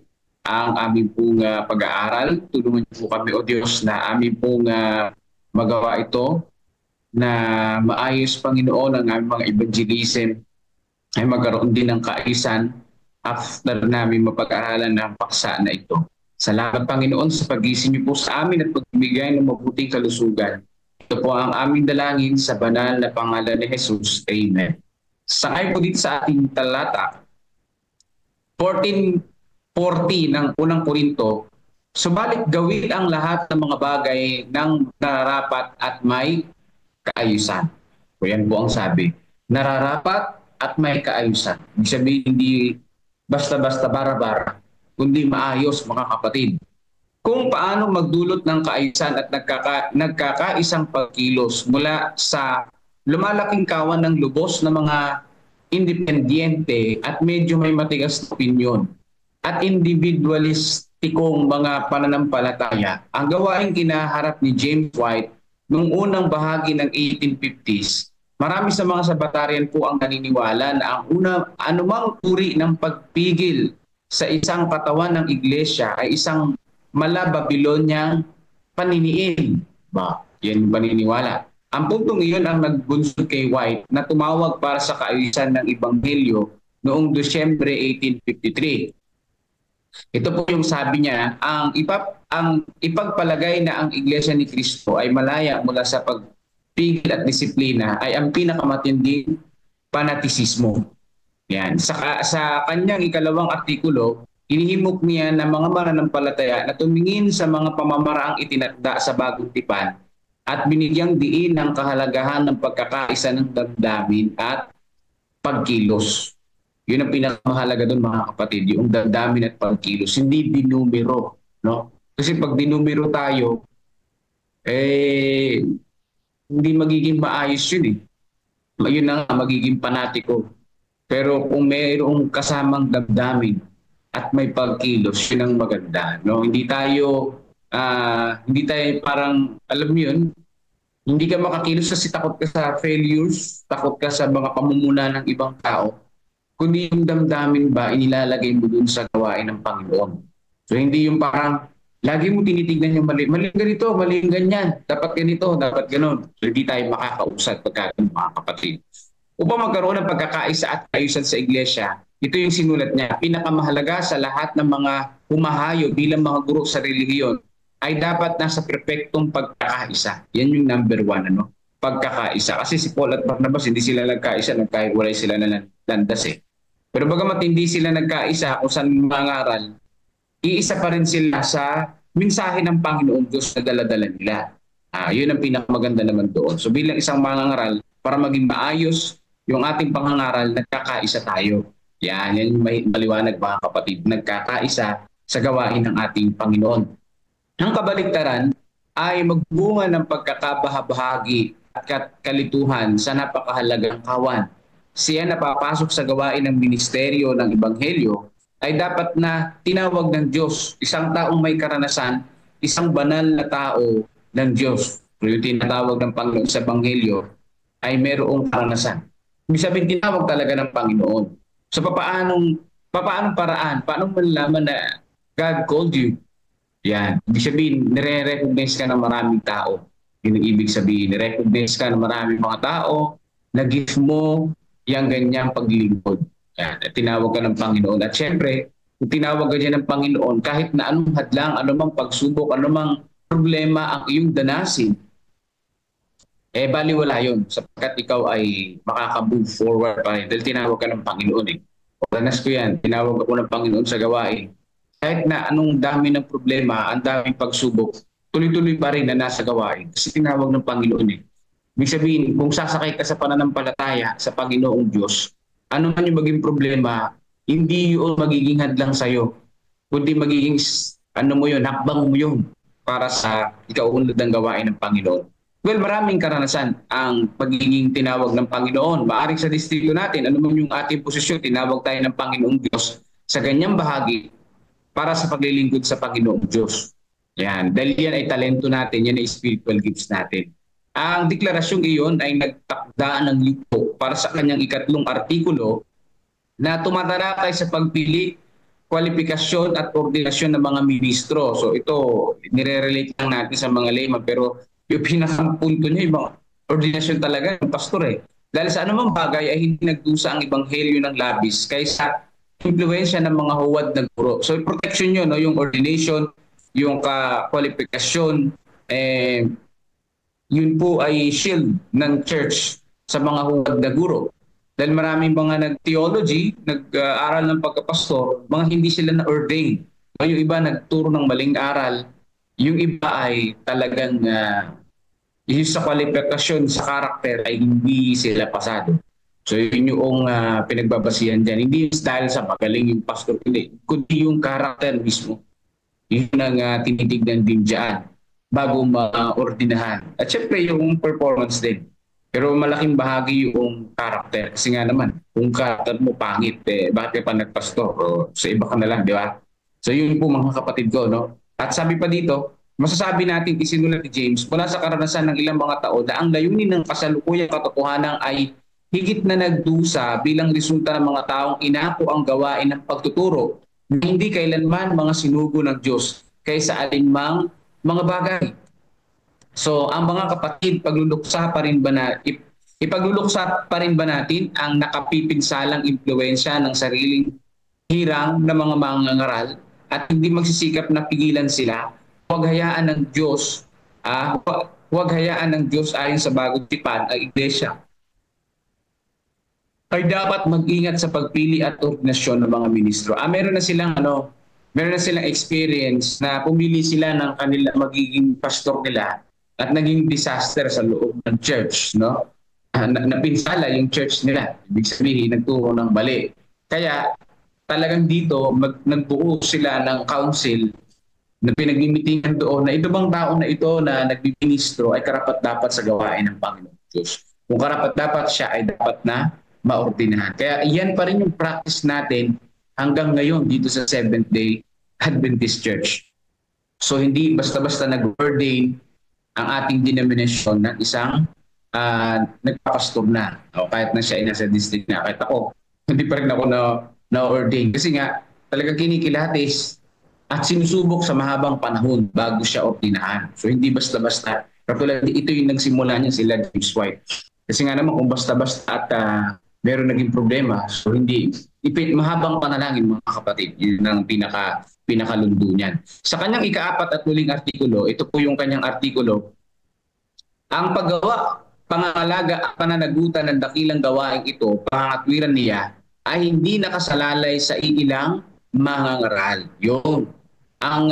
ang aming pong pag-aaral. Tulungan niyo po kami, O Diyos, na aming pong magawa ito na maayos, Panginoon, ang aming mga evangelism ay magkaroon din ng kaayusan after namin mapag-aralan ng paksa na ito. Salamat Panginoon sa pagising niyo po sa amin at pagbibigay ng mabuting kalusugan. Ito po ang aming dalangin sa banal na pangalan ni Jesus. Amen. Sakay po dito sa ating talata, 14:40 ng unang Korinto, subalit gawin ang lahat ng mga bagay ng nararapat at may kaayusan. O yan po ang sabi. Nararapat at may kaayusan. Ibig sabihin, hindi basta-basta bara-bara, kundi maayos mga kapatid. Kung paano magdulot ng kaayusan at nagkakaisang pagkilos mula sa lumalaking kawan ng lubos na mga independyente at medyo may matigas na opinyon at individualistikong mga pananampalataya, ang gawaing kinaharap ni James White noong unang bahagi ng 1850s. Marami sa mga Sabbatarian po ang naniniwala na anumang uri ng pagpigil sa isang katawan ng iglesia ay isang mala-Babyloniang paniniin. Yan yung paniniwala. Ang puntong iyon ang nagbunsod kay White na tumawag para sa kaayusan ng Ebanghelyo noong Desyembre 1853. Ito po yung sabi niya, ang ipagpalagay na ang Iglesia ni Cristo ay malaya mula sa pagpigil at disiplina ay ang pinakamatinding panatisismo. Yan. Sa kanyang ikalawang artikulo, inihimok niya ng mga mananampalataya na tumingin sa mga pamamaraang itinakda sa bagong tipan at binigyang diin ng kahalagahan ng pagkakaisa ng damdamin at pagkilos. Yun ang pinakamahalaga doon mga kapatid, yung damdamin at pagkilos, hindi dinumero. No? Kasi pag dinumero tayo, hindi magiging maayos yun eh. Yun na nga, magiging panatiko. Pero kung mayroong kasamang damdamin at may pagkilos, yun ang maganda. No? Hindi tayo parang, alam yun, hindi ka makakilos kasi takot ka sa failures, takot ka sa mga pamumuna ng ibang tao, kundi yung damdamin ba inilalagay mo dun sa gawain ng Panginoon. So hindi yung parang, lagi mo tinitignan yung mali. Maling ganito, maling ganyan, dapat ganito, dapat ganon. So hindi tayo makakausad pagkakaroon mga kapatid. Upang magkaroon ng pagkakaisa at kaayusan sa iglesia, ito yung sinulat niya, pinakamahalaga sa lahat ng mga humahayo bilang mga guro sa relihiyon ay dapat nasa perpektong pagkakaisa. Yan yung number 1, pagkakaisa. Kasi si Paul at Barnabas, hindi sila nagkaisa, nagkahiwalay sila na landas eh. Pero bagamat hindi sila nagkaisa kung saan mangaral, iisa pa rin sila sa mensahe ng Panginoong Diyos na daladala nila. Yun ang pinakamaganda naman doon. So bilang isang mangangaral, para maging maayos yung ating pangangaral, nagkakaisa tayo. Yan yung maliwanag mga kapatid, nagkakaisa sa gawain ng ating Panginoon. Ang kabaligtaran ay magbunga ng pagkakabahabahagi at kalituhan sa napakahalagang kawan. Siya napapasok sa gawain ng ministeryo ng Ebanghelyo ay dapat na tinawag ng Diyos, isang taong may karanasan, isang banal na tao ng Diyos. Pero yung tinatawag ng Panginoon sa Ebanghelyo ay mayroong karanasan. Ibig sabihin, tinawag talaga ng Panginoon. So paano paraan? Paano malalaman na God called you? Yan. Ibig sabihin, nire-recognize ka ng maraming tao. Yun ang ibig sabihin. Nire-recognize ka ng maraming mga tao, na-gift mo yung ganyang paglilingkod. Yan. At tinawag ka ng Panginoon. At syempre, kung tinawag ka dyan ng Panginoon, kahit na anong hadlang, anumang pagsubok, anumang problema ang iyong danasin, baliwala yun. Sapagkat ikaw ay makaka-move forward pa rin. Dahil tinawag ka ng Panginoon eh. O danas ko yan, tinawag ako ng Panginoon sa gawain. Kahit na anong dami ng problema, ang daming pagsubok, tuloy-tuloy pa rin na nasa gawain. Kasi tinawag ng Panginoon eh. Ibig sabihin, kung sasakay ka sa pananampalataya sa Panginoong Diyos, ano man yung maging problema, hindi yun magiging hadlang sa'yo. Kundi magiging, hakbang mo yun para sa ikaunlad ng gawain ng Panginoon. Well, maraming karanasan ang pagiging tinawag ng Panginoon. Maaring sa distrito natin, ano man yung ating posisyon, tinawag tayo ng Panginoong Diyos sa ganyang bahagi, para sa paglilingkod sa Panginoong Diyos. Yan. Dahil yan ay talento natin, yan ay spiritual gifts natin. Ang deklarasyong iyon ay nagtakda ng yuko para sa kanyang ikatlong artikulo na tumatalakay sa pagpili, kwalifikasyon at ordinasyon ng mga ministro. So ito, nire-relate lang natin sa mga layman, pero yung pinakapunto niya, yung mga ordinasyon talaga ng pastor eh. Dahil sa anumang bagay ay hindi nagdusa ang ebanghelyo ng labis kaysa impluwensya ng mga huwad na guro. So protection yun, no? Yung ordination, yung kwalifikasyon, yun po ay shield ng church sa mga huwad na guro. Dahil maraming mga nag-theology, nag-aral ng pagkapastor, mga hindi sila na-ordain. Yung iba nagturo ng maling aral, yung iba ay talagang yung sa kwalifikasyon, sa karakter ay hindi sila pasado. So yun yung pinagbabasihan dyan. Hindi dahil sa magaling yung pastor, hindi, kundi yung karakter mismo. Yun ang tinitignan din dyan bago ma-ordinahan. At syempre yung performance din. Pero malaking bahagi yung karakter. Kasi nga naman, kung karakter mo pangit, bakit pa nagpastor? O sa iba ka na lang, di ba? So yun po mga kapatid ko, no? At sabi pa dito, masasabi natin isinulat ni James mula sa karanasan ng ilang mga tao na ang layunin ng kasalukuyang katotohanan ay higit na nagdusa bilang resulta ng mga taong inapo ang gawain ng pagtuturo na hindi kailanman mga sinugo ng Diyos kaysa alinmang mga bagay. So ang mga kapatid, ipagluluksa pa rin ba natin ang nakapipinsalang impluwensya ng sariling hirang ng mga mangangaral at hindi magsisikap na pigilan sila? Huwag hayaan ng Diyos ayon sa bagong tipan ang iglesia ay dapat mag-ingat sa pagpili at ordinasyon ng mga ministro. Meron na silang experience na pumili sila ng kanila magiging pastor nila at naging disaster sa loob ng church, no? Napinsala yung church nila. Ibig sabihin, nagturo ng mali. Kaya talagang dito nagbuo sila ng council na pinagmimitingan doon na ito bang tao na ito na nagbiministro ay karapat-dapat sa gawain ng Panginoon Diyos. Kung karapat-dapat siya ay dapat na maordinahan. Kaya iyan pa rin yung practice natin hanggang ngayon dito sa Seventh-day Adventist Church. So hindi basta-basta nag-ordain ang ating denomination ng isang nagpapastor na. O kahit na siya ay nasa district na. Kahit ako, hindi pa rin ako na-ordain. Kasi nga, talagang kinikilatis at sinusubok sa mahabang panahon bago siya ordinahan. So hindi basta-basta. Katulad ito yung nagsimula niya sila James White. Kasi nga naman kung basta-basta at meron naging problema, so hindi, mahabang panalangin mga kapatid. Yun ang pinakalundo niyan. Sa kanyang ika-4 at huling artikulo, ito po yung kanyang artikulo, ang paggawa, pangangalaga at pananagutan ng dakilang gawaing ito, pangangatwiran niya, ay hindi nakasalalay sa iilang mangangaral. Yun. Ang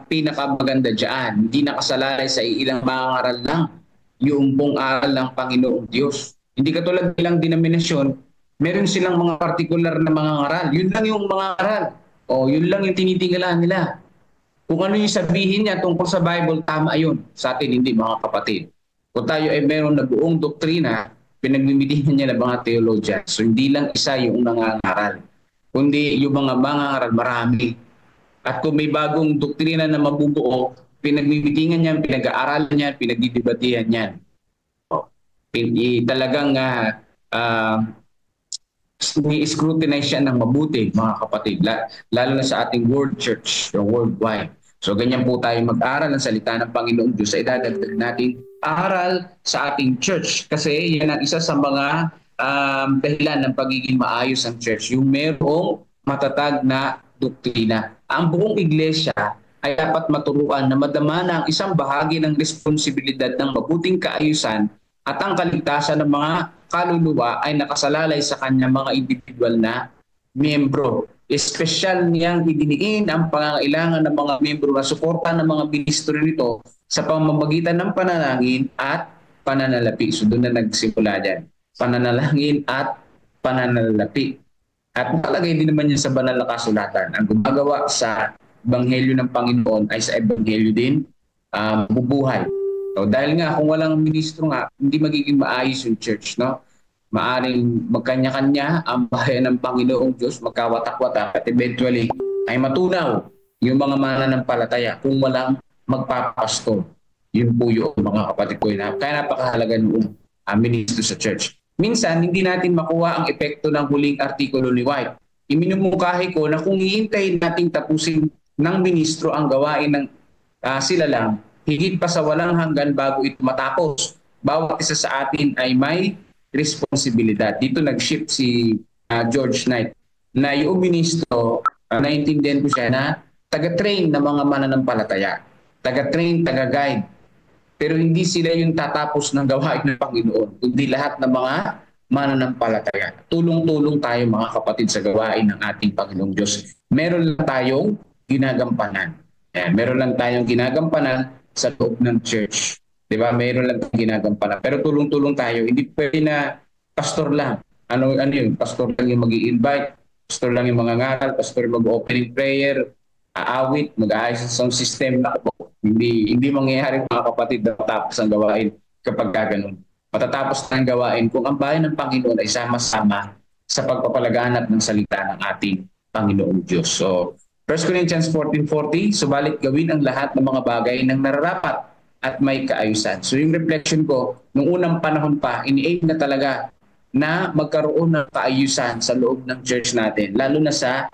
pinakamaganda dyan, hindi nakasalalay sa iilang mangangaral lang, yung pong aral ng Panginoong Diyos. Hindi katulad nilang denominasyon, meron silang mga partikular na mga ngaral. Yun lang yung mga ngaral. O yun lang yung tinitingala nila. Kung ano yung sabihin niya tungkol sa Bible, tama yun. Sa atin, hindi mga kapatid. Kung tayo ay meron na buong doktrina, pinagmimitingan niya ng mga theologians. So hindi lang isa yung nangangaral. Kundi yung mga mangangaral, marami. At kung may bagong doktrina na mabubuo, pinagmimitingan niyan, pinag-aaralan niyan, pinagdidebatihan niyan. Talagang i-scrutinize siya ng mabuti, mga kapatid, lalo na sa ating world church, o worldwide. So ganyan po tayo mag-aral ng salita ng Panginoong Diyos. Ay dadagdag natin aral sa ating church kasi yan ang isa sa mga dahilan ng pagiging maayos ang church, yung merong matatag na doktrina. Ang buong iglesia ay dapat maturuan na madama na ang isang bahagi ng responsibilidad ng mabuting kaayusan at ang kaligtasan ng mga kaluluwa ay nakasalalay sa kanyang mga individual na miyembro. Espesyal niyang idiniin ang pangangailangan ng mga miyembro na suporta ng mga ministro nito sa pamamagitan ng panalangin at pananalapi. So doon na nagsimula dyan. Pananalangin at pananalapi. At nakalagay din naman yan sa banal na kasulatan. Ang gumagawa sa Ebanghelyo ng Panginoon ay sa Ebanghelyo din bubuhay. So, dahil nga kung walang ministro nga, hindi magiging maayos yung church, no? Maaring magkanya-kanya ang bayan ng Panginoong Diyos, magkawatak-watak at eventually ay matunaw yung mga mananampalataya kung walang magpapastor. Yun po yung mga kapatid ko. Kaya napakahalaga ng ministro sa church. Minsan, hindi natin makuha ang epekto ng huling artikulo ni White. Iminumungkahi ko na kung hihintayin nating tapusin ng ministro ang gawain ng sila lang, higit pa sa walang hanggan bago ito matapos. Bawat isa sa atin ay may responsibilidad. Dito nag-shift si George Knight na yung ministro, naintindihan ko siya na taga-train ng mga mananampalataya, taga-train, taga-guide. Pero hindi sila yung tatapos ng gawain ng Panginoon, kundi lahat ng mga mananampalataya. Tulong-tulong tayo mga kapatid sa gawain ng ating Panginoong Diyos. Meron lang tayong ginagampanan. Meron lang tayong ginagampanan sa loob ng church. 'Di ba? Meron lang tayong ginagampanan. Pero tulong-tulong tayo. Hindi pwede na pastor lang. Ano yun? Pastor lang yung mag-i-invite, pastor lang yung mga ngaral, pastor mag-opening prayer, aawit, mag-aayos sa sound system na po. Hindi mangyayari mga kapatid na matapos ang gawain kapag gano'n. Matatapos ang gawain kung ang bayan ng Panginoon ay sama-sama sa pagpapalaganap ng salita ng ating Panginoong Diyos. So, 1 Corinthians 14:40, subalit gawin ang lahat ng mga bagay ng nararapat at may kaayusan. So yung reflection ko, nung unang panahon pa, ini-aim na talaga na magkaroon ng kaayusan sa loob ng church natin, lalo na sa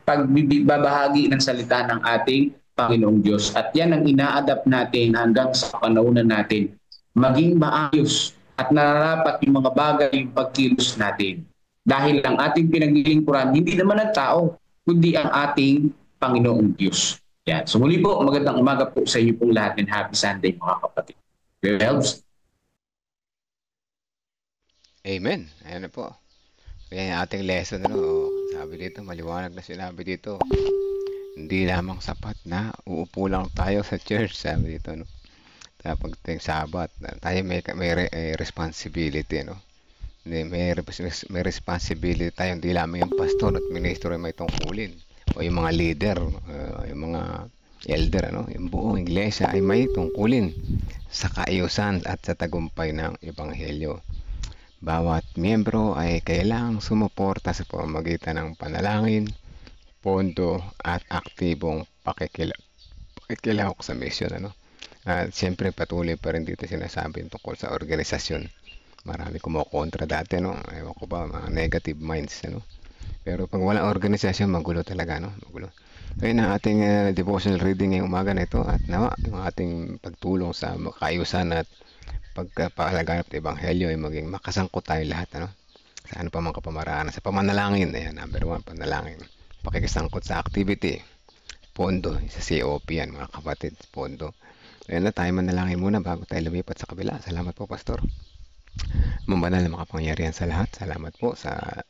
pagbabahagi ng salita ng ating Panginoong Diyos. At yan ang ina-adapt natin hanggang sa panahon natin. Maging maayos at nararapat yung mga bagay yung pagkilos natin. Dahil ang ating pinaglilingkuran, hindi naman ang tao, kundi ang ating Panginoong Diyos. Yan. So muli po, magandang umaga po sa inyo pong lahat and happy Sunday mga kapatid. Helps. Amen. Ayan na po. Kaya yung ating lesson, sabi dito, maliwanag na sinabi dito, hindi lamang sapat na uupo lang tayo sa church, sabi dito, no? Kapag tayong Sabat, tayo may responsibility, no? May responsibility tayo, hindi lamang yung pastor at ministro ay may tungkulin, o yung mga leader, yung mga elder, yung buong iglesia ay may tungkulin sa kaayusan at sa tagumpay ng ebanghelyo. Bawat miyembro ay kailangang sumuporta sa pamamagitan ng panalangin, pondo at aktibong pakikilahok sa mission, At siyempre patuloy pa rin dito sinasabi tungkol sa organisasyon. Marami kumukontra dati, ewan ko ba, mga negative minds, Pero pag walang organisasyon, magulo talaga, Magulo. Ngayon ang ating devotional reading ngayong umaga na ito at nawa yung ating pagtulong sa kaayusan at pagpapalaganap ng ebanghelyo ay maging makasangkot tayo lahat, Sa ano pa mga kapamaraan, sa pamanalangin, ayan, number 1, panalangin. Pakikisangkot sa activity, pondo, sa COP yan, mga kapatid, pondo. Ayan na, tayo manalangin muna bago tayo lumipat sa kabila. Salamat po, Pastor. Mabanal na makapangyarihan sa lahat. Salamat po sa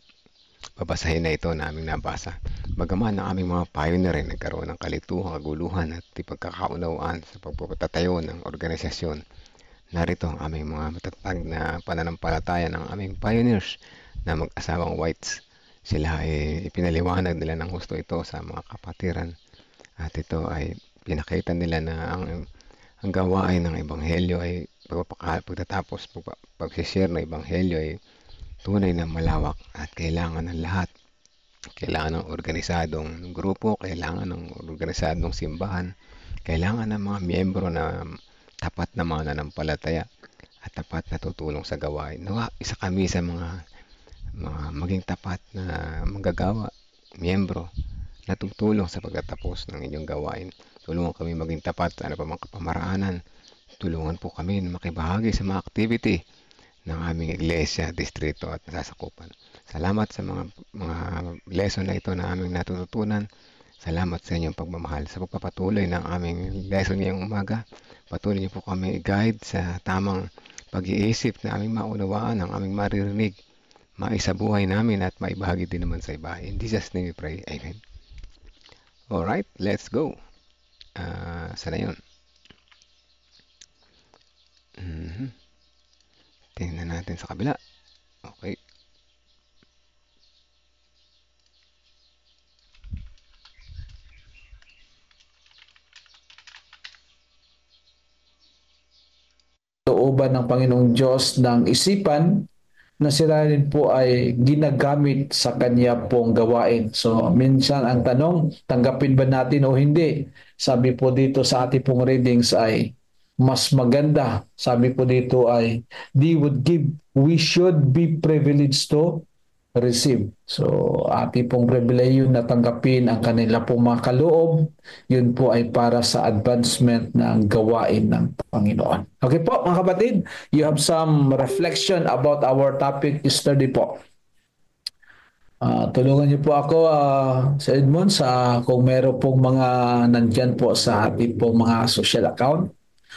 babasahin na ito na aming nabasa. Bagaman ang aming mga pioneer ay nagkaroon ng kalituhan, kaguluhan at pagkakaunawaan sa pagpapatayo ng organisasyon. Narito ang aming mga matatag na pananampalataya ng aming pioneers na mag-asawang whites. Sila ay ipinaliwanag nila ng gusto ito sa mga kapatiran. At ito ay pinakita nila na ang gawain ng ebanghelyo ay pagtatapos pag-share ng ebanghelyo ay tunay na malawak at kailangan ng lahat. Kailangan ng organisadong grupo, kailangan ng organisadong simbahan, kailangan ng mga miyembro na tapat na mga nanampalataya at tapat na tutulong sa gawain. Isa kami sa mga maging tapat na manggagawa, miyembro na tutulong sa pagtatapos ng inyong gawain. Tulungan kami maging tapat sa ano pa mga kapamaraanan. Tulungan po kami na makibahagi sa mga activity ng aming iglesia, distrito at nasasakupan. Salamat sa mga lesson na ito na aming natututunan. Salamat sa inyong pagmamahal. Sa pagpapatuloy ng aming lesson ngayong umaga, patuloy niyo po kami guide sa tamang pag-iisip na aming maunawaan, ang aming maririnig, maisabuhay namin at maibahagi din naman sa iba. In Jesus' name we pray. Amen. Alright, let's go. Sana yun. Tingnan natin sa kabila. Okay. Looban ng Panginoong Diyos ng isipan na sila rin po ay ginagamit sa kanya pong gawain. So, minsan ang tanong, tanggapin ba natin o hindi? Sabi po dito sa ating pong readings ay mas maganda. Sabi po dito ay we should be privileged to receive. So, ating pong pribileyo na tanggapin ang kanila pong mga kaloob. Yun po ay para sa advancement ng gawain ng Panginoon. Okay po, mga kapatid, you have some reflection about our topic yesterday po. Tulungan niyo po ako, sa Edmond, kung meron pong mga nandyan po sa ating pong mga social account.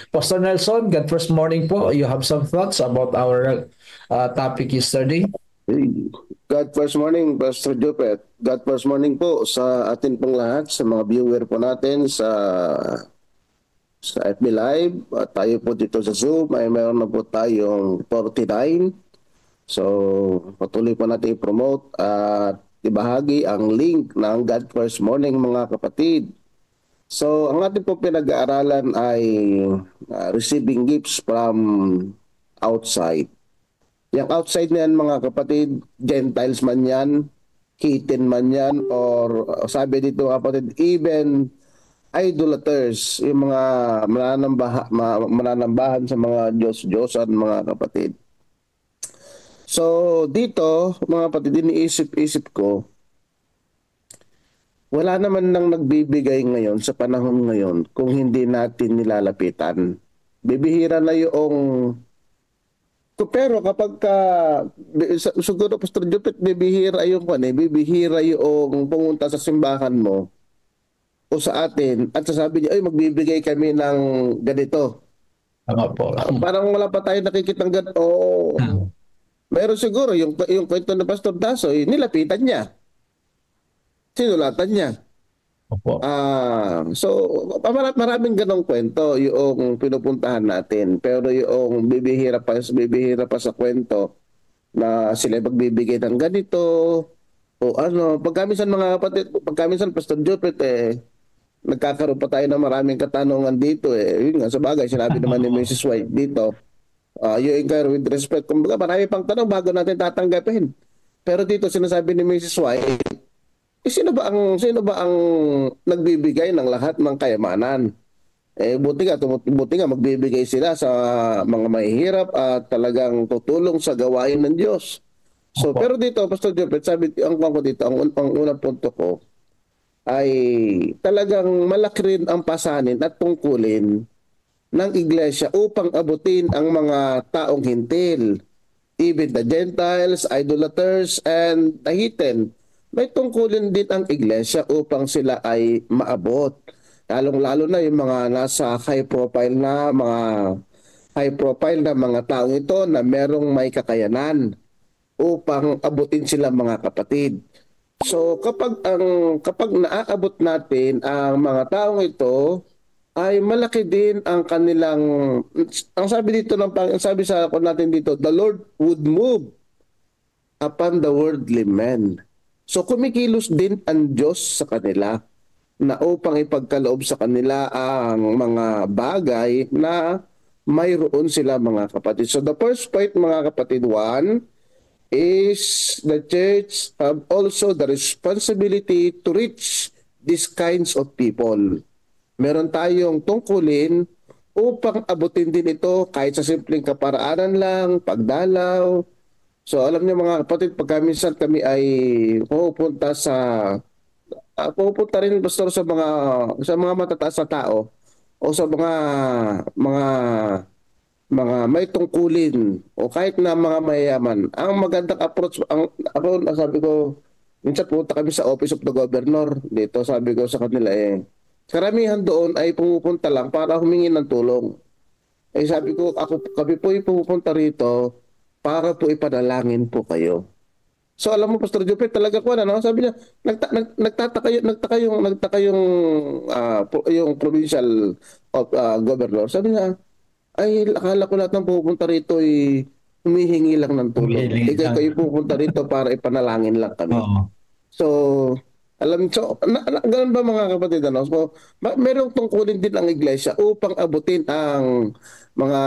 Pastor Nelson, God first morning po. You have some thoughts about our topic yesterday? God first morning, Pastor Jopet. God first morning po sa atin pong lahat, sa mga viewer po natin sa FB Live. At tayo po dito sa Zoom ay mayroon na po tayong 49. So patuloy po natin i-promote at ibahagi ang link ng God first morning, mga kapatid. So ang ating po pinag-aaralan ay receiving gifts from outside. Yung outside na yan, mga kapatid, Gentiles man yan, Heathen man yan, or sabi dito mga kapatid, even idolaters, yung mga mananambahan sa mga Diyos-Diyosan, mga kapatid. So dito, mga kapatid, iniisip-isip ko, wala naman nang nagbibigay ngayon sa panahon ngayon kung hindi natin nilalapitan. Bibihira na yung... Pero kapag siguro Pastor Jupit, bibihira yung pumunta sa simbahan mo o sa atin at sasabi niya, ay magbibigay kami ng ganito. Tama po. Parang wala pa tayo nakikita ng ganito. Meron siguro yung kwento ng Pastor Dasoy, nilapitan niya. Sinulatan niya. Opo. So maraming ganong kwento yung pinupuntahan natin, pero yung bibihira pa sa kwento na sila magbibigay ng ganito o ano, pagkamisan mga kapatid, pagkamisan Pastor Jupit, nagkakaroon pa tayo ng maraming katanungan dito yun nga, sa bagay sinabi naman ni Mrs. White dito, you inquire with respect, kumbaga marami pang tanong bago natin tatanggapin, pero dito sinasabi ni Mrs. White, sino ba ang nagbibigay ng lahat ng kayamanan? Buti nga magbibigay sila sa mga mahihirap at talagang tutulong sa gawain ng Diyos. So, pero dito, Pastor Jopet, ang unang punto ko ay talagang malaki rin ang pasanin at tungkulin ng iglesia upang abutin ang mga taong hintil, even the Gentiles, idolaters, and the heathen. May tungkulin din ang iglesia upang sila ay maabot. Lalong-lalo na yung mga nasa high profile na mga taong ito na merong may kakayanan upang abutin sila, mga kapatid. So kapag naaabot natin ang mga taong ito, ay malaki din ang kanilang, ang sabi natin dito, the Lord would move upon the worldly men. So kumikilos din ang Diyos sa kanila na upang ipagkaloob sa kanila ang mga bagay na mayroon sila, mga kapatid. So the first point, mga kapatid, one is the church have also the responsibility to reach these kinds of people. Meron tayong tungkulin upang abutin din ito kahit sa simpleng kaparaanan lang, pagdalaw. So alam niyo, mga kapatid, pagka minsan kami ay pupunta rin, Pastor, sa mga matataas na tao o sa mga may tungkulin o kahit na mga mayayaman. Ang magandang approach, sabi ko, minsan pupunta kami sa Office of the Governor dito, sabi ko sa kanila karamihan doon ay pumupunta lang para humingi ng tulong. Sabi ko, kami po ay pumupunta rito para po ipanalangin po kayo. So alam mo, Pastor Jupet, talaga ko sabi niya, nagtaka yung provincial governor. Sabi niya, ay akala ko lahat ng pupunta rito ay humihingi lang ng tulong. Kayo pupunta rito para ipanalangin lang kami. So ganun ba, mga kapatid? So, merong tungkulin din ang iglesia upang abutin ang mga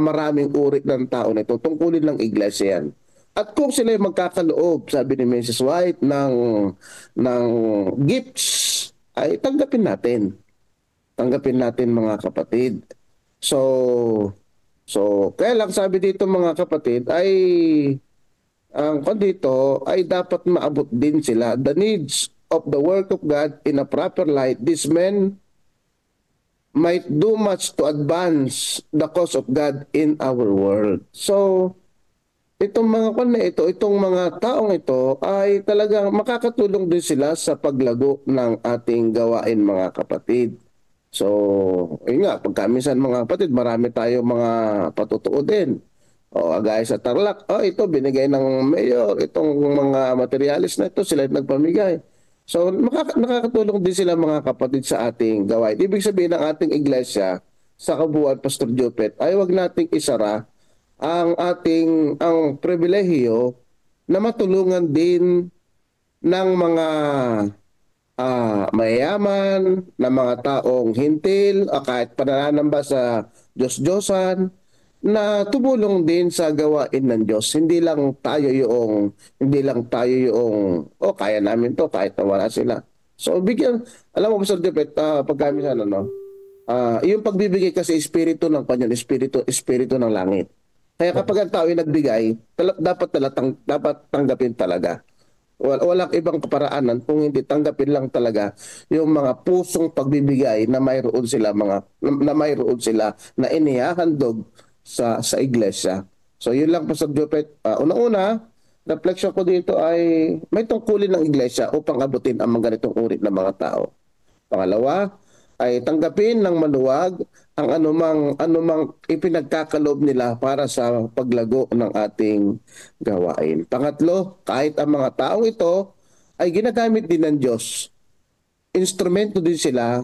maraming uri ng tao nito. Tungkulin ng iglesia yan. At kung sila magkakaloob, sabi ni Mrs. White, ng gifts, ay tanggapin natin. Tanggapin natin, mga kapatid. So kaya lang sabi dito, mga kapatid, ay ang dito ay dapat maabot din sila the needs of the work of God in a proper light. These men might do much to advance the cause of God in our world. So itong mga itong mga taong ito ay talagang makakatulong din sila sa paglago ng ating gawain, mga kapatid. So, yun nga, pagka minsan mga kapatid, marami tayo mga patutuo din. O, gaya sa Tarlac, ito binigay ng mayor, itong mga materialis na ito, sila yung nagpamigay. So, nakakatulong din sila, mga kapatid, sa ating gawain. Ibig sabihin ng ating iglesia, sa kabuuan, Pastor Jopet, ay wag nating isara ang pribilehiyo na matulungan din ng mga mayayaman, na mga taong hintil, kahit pananamba sa Diyos-Diyosan, na tumulong din sa gawain ng Diyos. Hindi lang tayo yung kaya namin to kahit na wala sila. So alam mo, Pastor Jopet, pagkamisan yung pagbibigay kasi espiritu ng Panginoon, espiritu ng langit. Kaya kapag ang tao ay nagbigay, dapat tanggapin talaga. Walang ibang kaparaanan kung hindi tanggapin lang talaga yung mga pusong pagbibigay na mayroon sila na inihahandog sa iglesia. So yun lang, Pastor Jopet. Una-una, reflection ko dito ay may tungkulin ng iglesia upang abutin ang mga ganitong uri ng mga tao. Pangalawa, ay tanggapin ng maluwag ang anumang ipinagkakaloob nila para sa paglago ng ating gawain. Pangatlo, kahit ang mga taong ito ay ginagamit din ng Diyos, instrumento din sila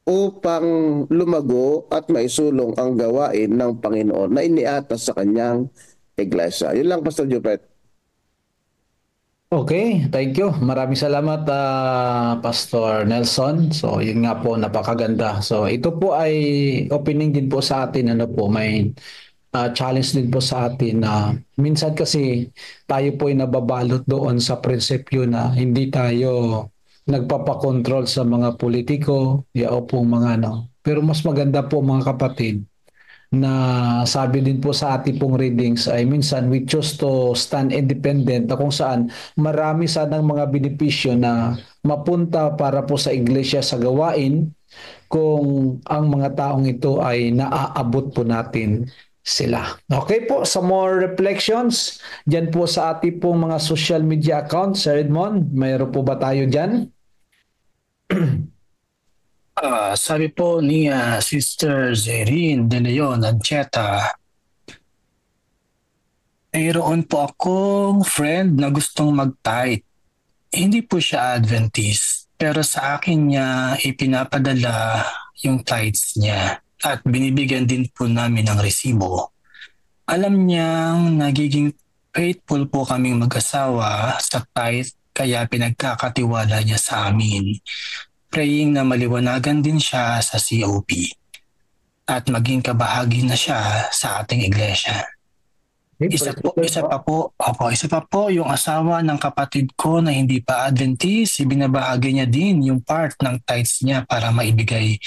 upang lumago at maisulong ang gawain ng Panginoon na iniatas sa kanyang iglesia. Yun lang, Pastor Jopet. Okay, thank you. Maraming salamat, Pastor Nelson. So, yun nga po, napakaganda. So, ito po ay opening din po sa atin. May challenge din po sa atin na minsan kasi tayo po ay nababalot doon sa prinsipyo na hindi tayo nagpapakontrol sa mga politiko, po mga Pero mas maganda po, mga kapatid, na sabi din po sa ating pong readings ay minsan we choose to stand independent, na kung saan marami sanang mga benepisyo na mapunta para po sa iglesia sa gawain kung ang mga taong ito ay naaabot po natin sila. Okay po, some more reflections dyan po sa ating pong mga social media accounts. Sir Edmond, mayroon po ba tayo dyan? Sabi po ni Sister Zerin De Leon Ancheta, mayroon po akong friend na gustong mag-tithe. Hindi po siya Adventist, pero sa akin niya ipinapadala yung tithes niya at binibigyan din po namin ng resibo. Alam niyang nagiging faithful po kaming mag-asawa sa tithe, kaya pinagkakatiwala niya sa amin. Praying na maliwanagan din siya sa COP at maging kabahagi na siya sa ating iglesia. Isa pa po yung asawa ng kapatid ko na hindi pa Adventist, ibinabahagi niya din yung part ng tithes niya para maibigay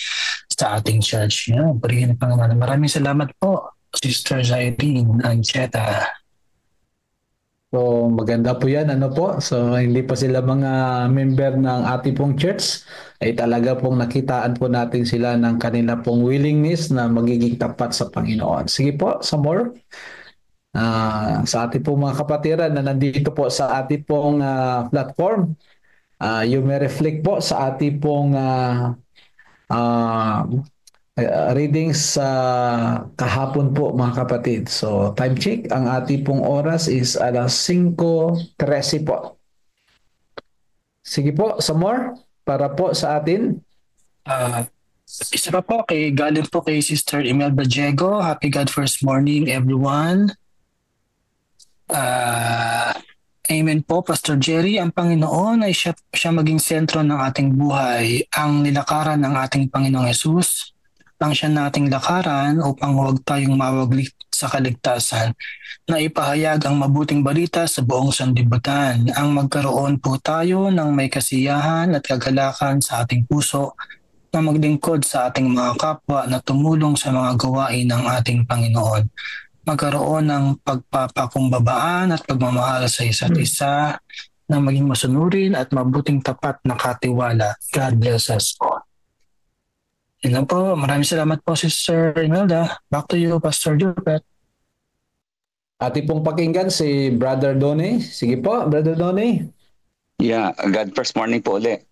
sa ating church. Maraming salamat po, Sister Zairine Ancheta. So, maganda po yan, So, hindi pa sila mga member ng ating pong church, ay talaga pong nakitaan po natin sila ng kanila pong willingness na magiging tapat sa Panginoon. Sige po, some more. Sa ating pong mga kapatiran na nandito po sa ating pong platform, you may reflect po sa ating pong readings kahapon po, mga kapatid. So, time check. Ang ating pong oras is alas 5:13 po. Sige po, some more para po sa atin. Isa pa po, galing po kay Sister Imelda Diego. Happy God First Morning, everyone. Amen po, Pastor Jerry. Ang Panginoon ay siya maging sentro ng ating buhay. Ang nilakaran ng ating Panginoong Yesus ang siya nating lakaran upang huwag tayong mawaglit sa kaligtasan, na ipahayag ang mabuting balita sa buong sanlibutan. Ang magkaroon po tayo ng may kasiyahan at kagalakan sa ating puso, na maglingkod sa ating mga kapwa, na tumulong sa mga gawain ng ating Panginoon. Magkaroon ng pagpapakumbabaan at pagmamahal sa isa't isa, na maging masunurin at mabuting tapat na katiwala. God bless us all. Yan po. Maraming salamat po, Sister Imelda. Back to you, Pastor Jopet. Ating pong pakinggan si Brother Donnie. Sige po, Brother Donnie. Yeah, God first morning po ulit.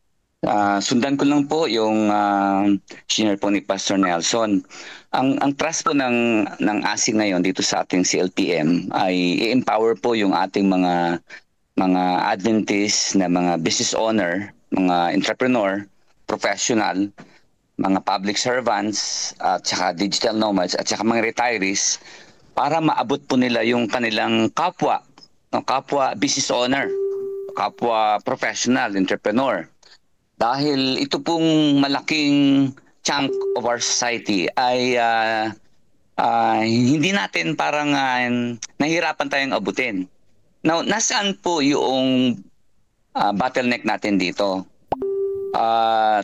Sundan ko lang po yung senior po ni Pastor Nelson. Ang trust po ng ASIC ngayon dito sa ating CLPM ay i-empower po yung ating mga Adventist na mga business owner, mga entrepreneur, professional, mga public servants, at saka digital nomads, at saka mga retirees para maabot po nila yung kanilang kapwa business owner, kapwa professional, entrepreneur. Dahil ito pong malaking chunk of our society ay hindi natin parang nahihirapan tayong abutin. Now, nasaan po yung bottleneck natin dito?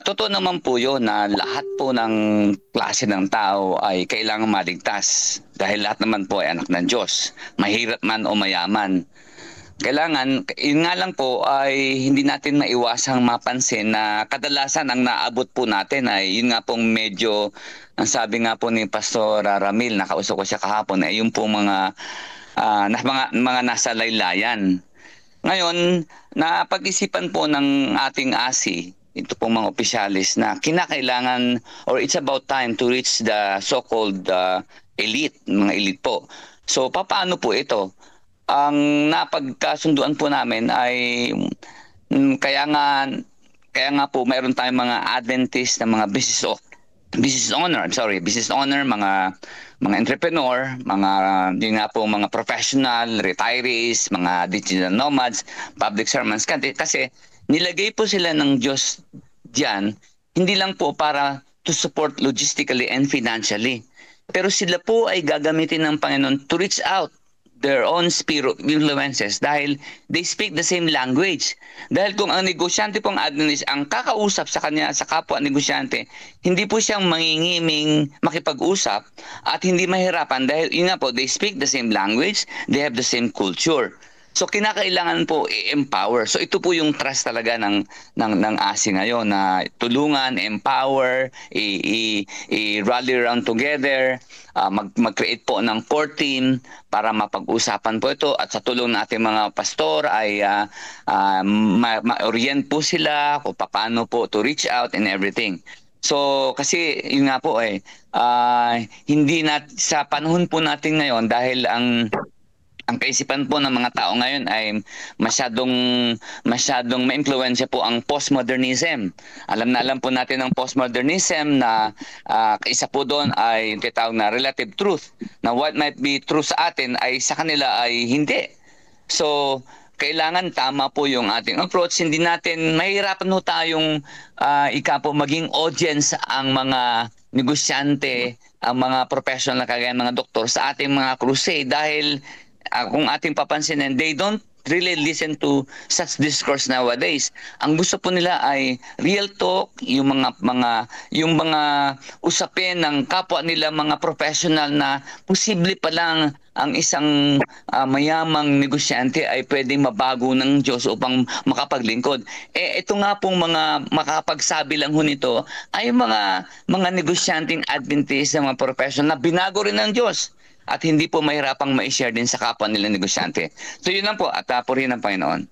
Totoo naman po yun na lahat po ng klase ng tao ay kailangan maligtas dahil lahat naman po ay anak ng Diyos, mahirap man o mayaman. Kailangan, yun nga lang po ay hindi natin maiwasang mapansin na kadalasan ang naabot po natin ay yun nga pong medyo, ang sabi nga po ni Pastor Ramil, nakausap ko siya kahapon, ay yung pong mga nasa laylayan. Ngayon, napag-isipan po ng ating ASI, ito pong mga opisyalis na kinakailangan or it's about time to reach the so-called elite, mga elite po. So, paano po ito? Ang napagkasunduan po namin ay kaya nga po mayroon tayong mga Adventist na mga business owner, mga entrepreneur, yun nga po mga professional, retirees, mga digital nomads, public servants. Kasi nilagay po sila ng Diyos diyan, hindi lang po para to support logistically and financially. Pero sila po ay gagamitin ng Panginoon to reach out their own sphere of influences dahil they speak the same language. Dahil kung ang negosyante pong Adventist ang kakausap sa kanya, sa kapwa negosyante, hindi po siyang mangingiming makipag-usap at hindi mahirapan dahil yun nga po, they speak the same language, they have the same culture. So kinakailangan po i-empower. So ito po yung trust talaga ng ASI ngayon na tulungan, empower, i-rally around together, mag-create po ng core team para mapag-usapan po ito at sa tulong ng ating mga pastor ay ma-orient po sila kung paano po to reach out and everything. So kasi yun nga po hindi sa panahon po natin ngayon dahil ang kaisipan po ng mga tao ngayon ay masyadong ma-impluwensya po ang postmodernism. Alam po natin ang postmodernism na isa po doon ay yung tinatawag na relative truth. Na what might be true sa atin ay sa kanila ay hindi. So, kailangan tama po yung ating approach. Hindi natin, mahirapan po tayong maging audience ang mga negosyante, ang mga professional na kagaya mga doktor sa ating mga crusade dahil kung ating papansinin, they don't really listen to such discourse nowadays. Ang gusto po nila ay real talk, yung mga usapin ng kapwa nila mga professional na posible pa lang ang isang mayamang negosyante ay pwedeng mabago ng Diyos upang makapaglingkod. Ito nga pong mga makapagsabi lang ho nito ay mga negosyanteng Adventist, mga professional na binago rin ng Diyos. At hindi po mahirapang ma-share din sa kapwa nila negosyante. So yun lang po at purihin ng Panginoon.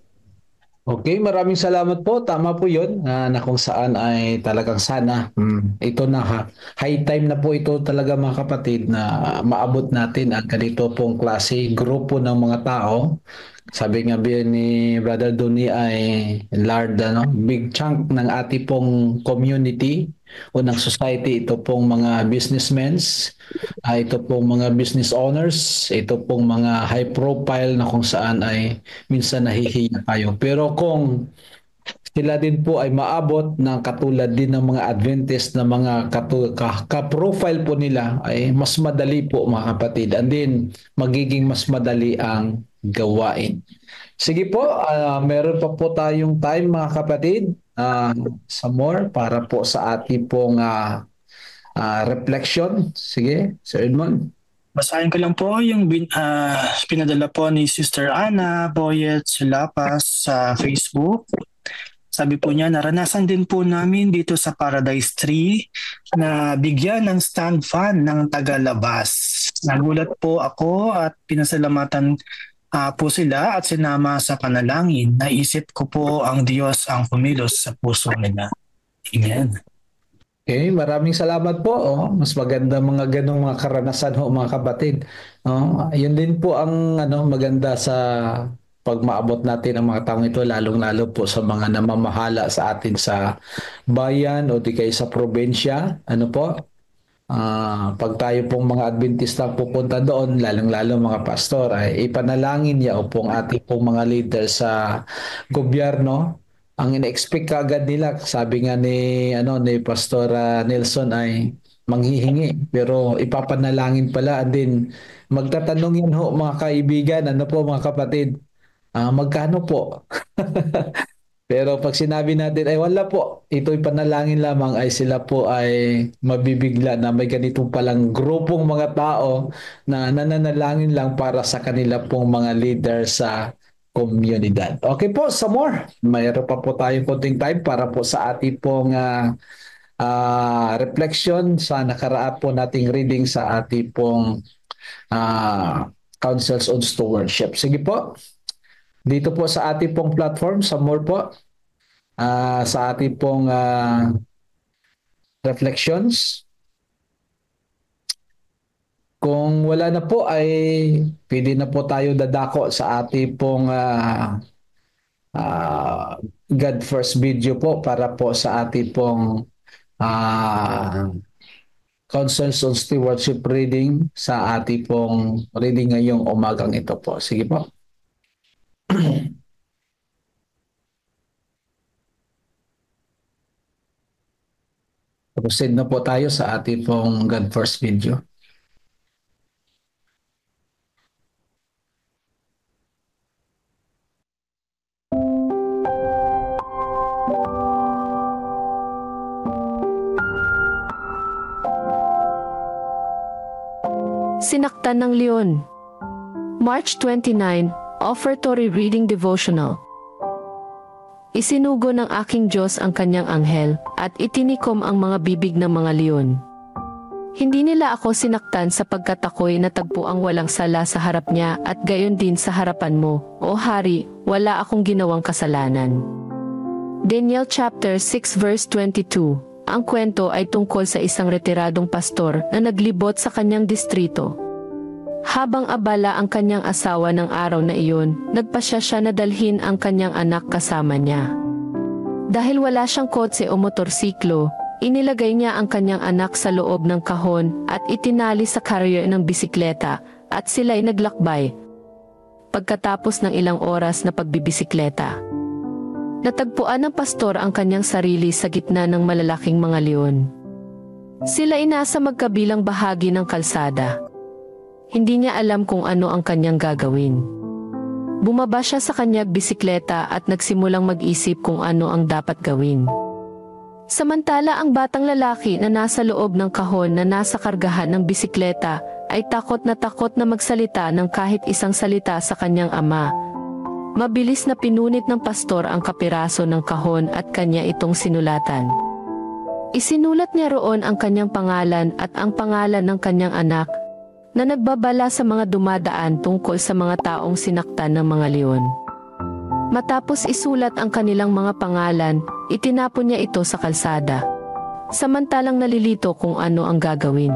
Okay, maraming salamat po. Tama po yun na kung saan ay talagang sana. Ito na high time na po ito talaga mga kapatid na maabot natin ang ganito pong klase, grupo ng mga tao. Sabi nga ni Brother Donnie ay big chunk ng ating pong community o ng society. Ito pong mga businessmen, ito pong mga business owners, ito pong mga high profile na kung saan ay minsan nahihiya tayo. Pero kung sila din po ay maabot ng katulad din ng mga Adventist na mga ka-profile po nila ay mas madali po mga kapatid. And then magiging mas madali ang gawain. Sige po, meron pa po tayong time mga kapatid sa more para po sa ating pong reflection. Sige, Sir Edmond. Basahin ko lang po yung pinadala po ni Sister Ana Boyet Sulapas sa Facebook. Sabi po niya, naranasan din po namin dito sa Paradise Tree na bigyan ng stand fan ng tagalabas. Nagulat po ako at pinasalamatan po sila at sinama sa panalangin. Naisip ko po ang Diyos ang kumilos sa puso nila. Amen. Okay, maraming salamat po. Mas maganda mga ganong mga karanasan ho mga kapatid. Yun din po ang maganda sa pag maabot natin ang mga taong ito, lalong-lalo po sa mga namamahala sa atin sa bayan o di kaya sa probinsya. Pag tayo pong mga Adventista pupunta doon, lalong-lalo mga pastor, ay ipanalangin niya o pong ating pong mga leader sa gobyerno. Ang ina-expect kaagad nila, sabi nga ni Pastor Nelson ay manghihingi, pero ipapanalangin pala din. Magtatanong yan ho mga kaibigan, mga kapatid, magkano po? Pero pag sinabi natin ay wala po, ito'y panalangin lamang, ay sila po ay mabibigla na may ganito palang grupong mga tao na nananalangin lang para sa kanila pong mga leader sa komunidad. Okay po, some more. Mayroon pa po tayong konting time para po sa ating pong reflection sa nakaraan po nating reading sa ating pong Councils on Stewardship. Sige po. Dito po sa ating pong platform, some more po, sa ating pong reflections. Kung wala na po ay pwede na po tayo dadako sa ating pong God First video po para po sa ating pong Councils on Stewardship reading sa ating pong reading ngayong umagang ito po. Sige po. Proceed na po tayo sa ating pong God First video. Sinaktan ng Leon. March 29, Offertory Reading Devotional. Isinugo ng aking Diyos ang kanyang anghel, at itinikom ang mga bibig ng mga leon. Hindi nila ako sinaktan sapagkat ako'y natagpo ang walang sala sa harap niya, at gayon din sa harapan mo, O Hari, wala akong ginawang kasalanan. Daniel chapter 6 verse 22. Ang kwento ay tungkol sa isang retiradong pastor na naglibot sa kanyang distrito. Habang abala ang kanyang asawa ng araw na iyon, nagpasya siya na dalhin ang kanyang anak kasama niya. Dahil wala siyang kotse o motorsiklo, inilagay niya ang kanyang anak sa loob ng kahon at itinali sa carrier ng bisikleta at sila'y naglakbay. Pagkatapos ng ilang oras na pagbibisikleta, natagpuan ng pastor ang kanyang sarili sa gitna ng malalaking mga leon. Sila ay nasa magkabilang bahagi ng kalsada. Hindi niya alam kung ano ang kanyang gagawin. Bumaba siya sa kanyang bisikleta at nagsimulang mag-isip kung ano ang dapat gawin. Samantala ang batang lalaki na nasa loob ng kahon na nasa kargahan ng bisikleta ay takot na magsalita ng kahit isang salita sa kanyang ama. Mabilis na pinunit ng pastor ang kapiraso ng kahon at kanya itong sinulatan. Isinulat niya roon ang kanyang pangalan at ang pangalan ng kanyang anak, na nagbabala sa mga dumadaan tungkol sa mga taong sinaktan ng mga leon. Matapos isulat ang kanilang mga pangalan, itinapon niya ito sa kalsada. Samantalang nalilito kung ano ang gagawin.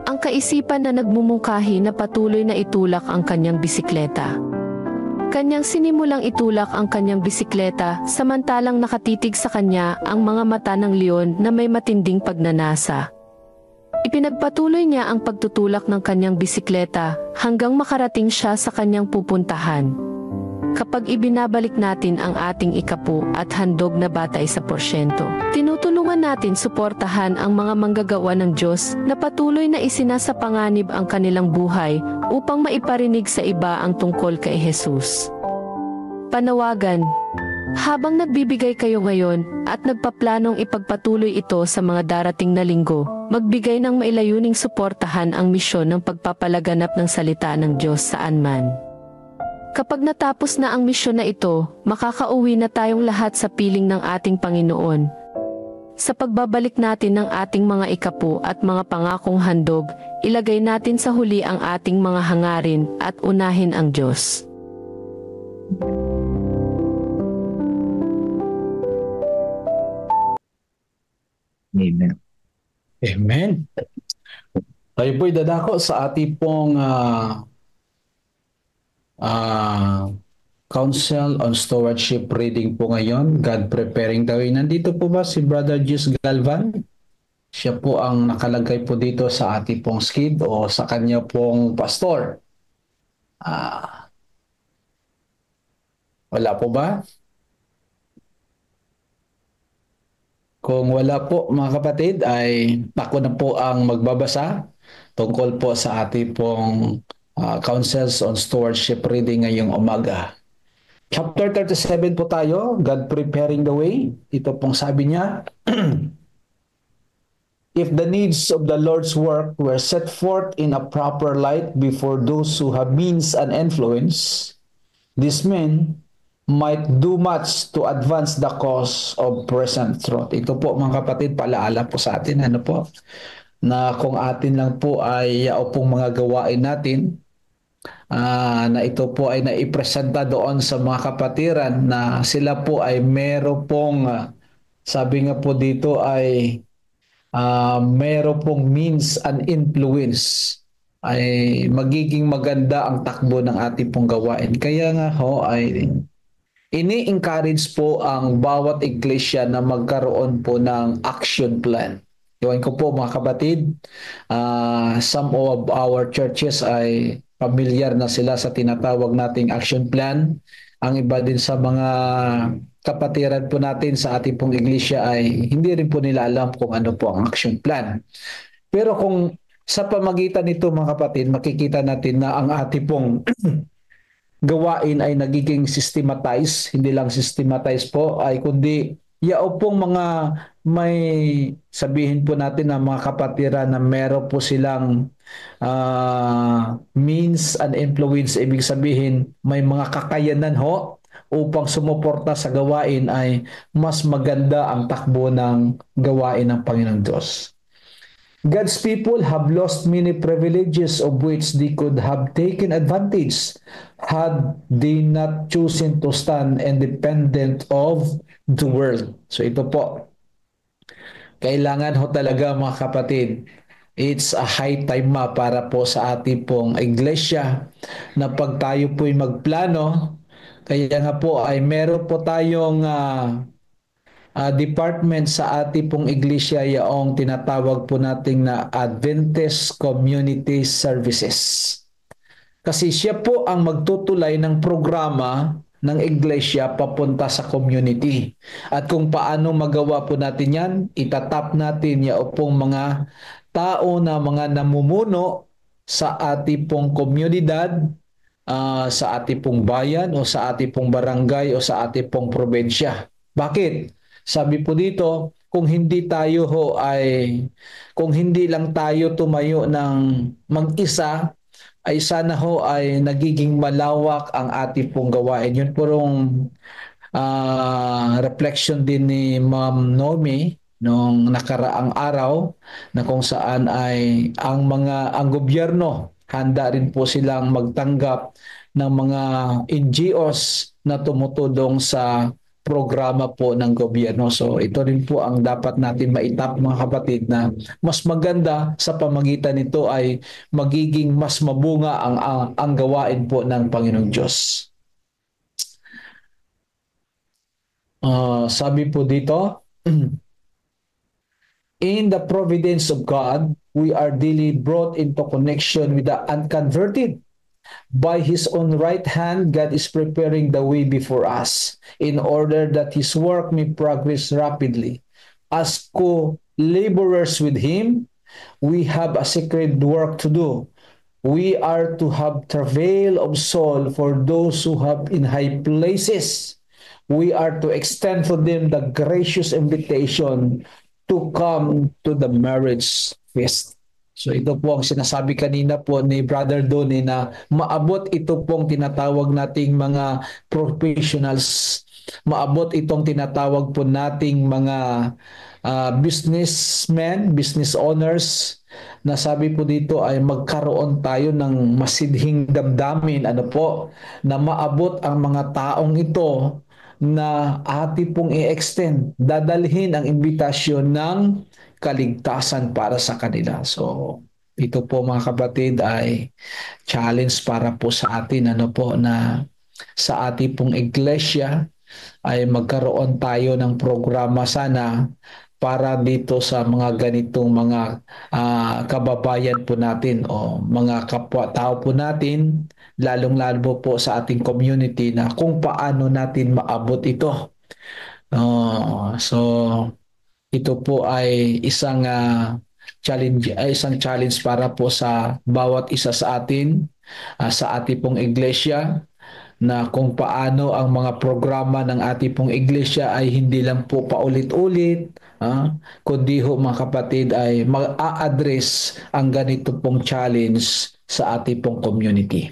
Ang kaisipan na nagmumungkahi na patuloy na itulak ang kanyang bisikleta. Kanyang sinimulang itulak ang kanyang bisikleta samantalang nakatitig sa kanya ang mga mata ng leon na may matinding pagnanasa. Ipinagpatuloy niya ang pagtutulak ng kanyang bisikleta hanggang makarating siya sa kanyang pupuntahan. Kapag ibinabalik natin ang ating ikapu at handog na batay sa porsyento, tinutulungan natin suportahan ang mga manggagawa ng Diyos na patuloy na isinasapanganib ang kanilang buhay upang maiparinig sa iba ang tungkol kay Jesus. Panawagan. Habang nagbibigay kayo ngayon at nagpaplanong ipagpatuloy ito sa mga darating na linggo, magbigay ng mailayuning suportahan ang misyon ng pagpapalaganap ng salita ng Diyos saan man. Kapag natapos na ang misyon na ito, makakauwi na tayong lahat sa piling ng ating Panginoon. Sa pagbabalik natin ng ating mga ikapu at mga pangakong handog, ilagay natin sa huli ang ating mga hangarin at unahin ang Diyos. Amen. Amen. Tayo po'y dadako sa ating pong Council on Stewardship reading po ngayon. God Preparing the Way. Nandito po ba si Brother Jus Galvan? Siya po ang nakalagay po dito sa ating pong skid o sa kanya pong pastor. Wala po ba? Kung wala po mga kapatid ay ako na po ang magbabasa tungkol po sa ating pong Councils on Stewardship reading ngayong umaga. Chapter 37 po tayo, God Preparing the Way. Ito pong sabi niya, if the needs of the Lord's work were set forth in a proper light before those who have means and influence, these men might do much to advance the cause of present truth. Ito po mga kapatid, palaala po sa atin, ano po, na kung atin lang po ay pong mga gawain natin, na ito po ay naipresenta doon sa mga kapatiran na sila po ay meron pong, sabi nga po dito ay meron pong means and influence, ay magiging maganda ang takbo ng ating pong gawain. Kaya nga ho ay ini-encourage po ang bawat iglesia na magkaroon po ng action plan. Iwan ko po mga kapatid, some of our churches ay familiar na sila sa tinatawag nating action plan. Ang iba din sa mga kapatiran po natin sa ating pong iglesia ay hindi rin po nila alam kung ano po ang action plan. Pero kung sa pamagitan nito mga kapatid, makikita natin na ang ating pong gawain ay nagiging systematize, hindi lang systematize po, ay kundi pong mga may sabihin po natin na mga kapatiran na meron po silang means and influence, ibig sabihin may mga kakayanan ho upang sumuporta sa gawain ay mas maganda ang takbo ng gawain ng Panginoong Diyos. God's people have lost many privileges of which they could have taken advantage had they not chosen to stand independent of the world. So ito po, kailangan ho talaga mga kapatid, it's a high time para po sa ating pong iglesia na pag tayo po'y magplano, kaya nga po ay meron po tayong department sa ating pong iglesia, yaong tinatawag po nating na Adventist Community Services. Kasi siya po ang magtutulay ng programa ng iglesia papunta sa community. At kung paano magawa po natin yan, itatap natin yaong pong mga tao na mga namumuno sa ating pong komunidad, sa ating pong bayan o sa ating pong barangay o sa ating pong probensya. Bakit? Sabi po dito, kung hindi lang tayo tumayo ng mag-isa, ay sana ho ay nagiging malawak ang ating pong gawain. Yun pong reflection din ni Ma'am Nomi noong nakaraang araw, na kung saan ay ang gobyerno handa rin po silang magtanggap ng mga NGOs na tumutulong sa programa po ng gobyerno. So ito rin po ang dapat natin maitap mga kapatid, na mas maganda sa pamagitan nito ay magiging mas mabunga ang gawain po ng Panginoong Diyos. Sabi po dito, in the providence of God, we are daily brought into connection with the unconverted. By His own right hand, God is preparing the way before us in order that His work may progress rapidly. As co-laborers with Him, we have a sacred work to do. We are to have travail of soul for those who have in high places. We are to extend to them the gracious invitation to come to the marriage feast. So ito po ang sinasabi kanina po ni Brother Donnie, na maabot ito pong tinatawag nating mga professionals, maabot itong tinatawag po nating mga businessmen, business owners, na sabi po dito ay magkaroon tayo ng masidhing damdamin, ano po, na maabot ang mga taong ito na ati pong i-extend, dadalhin ang imbitasyon ng kaligtasan para sa kanila. So, ito po mga kapatid ay challenge para po sa atin, ano po, na sa ating pong iglesia ay magkaroon tayo ng programa sana para dito sa mga ganitong mga kababayan po natin o mga kapwa-tao po natin, lalong-lalo po sa ating community, na kung paano natin maabot ito. So, ito po ay isang challenge para po sa bawat isa sa atin, sa ating pong iglesia, na kung paano ang mga programa ng ating pong iglesia ay hindi lang po paulit-ulit, kundi ho mga kapatid ay mag-a-address ang ganito pong challenge sa ating pong community.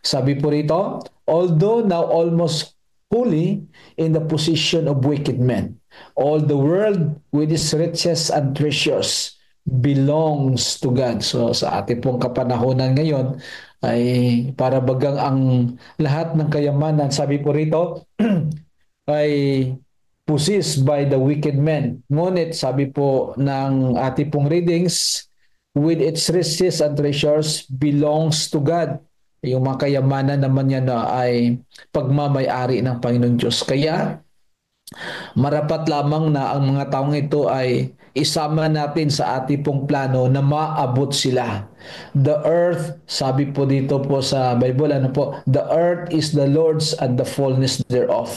Sabi po rito, although now almost fully in the position of wicked men, all the world with its riches and treasures belongs to God. So sa ating pong kapanahonan ngayon, ay para bagang ang lahat ng kayamanan, sabi po rito, ay possessed by the wicked men. Ngunit sabi po ng ating pong readings, with its riches and treasures belongs to God. Yung mga kayamanan naman yan na ay pagmamay-ari ng Panginoon Diyos. Kaya marapat lamang na ang mga taong ito ay isama natin sa ating pong plano na maabot sila. The earth, sabi po dito po sa Bible, the earth is the Lord's and the fullness thereof.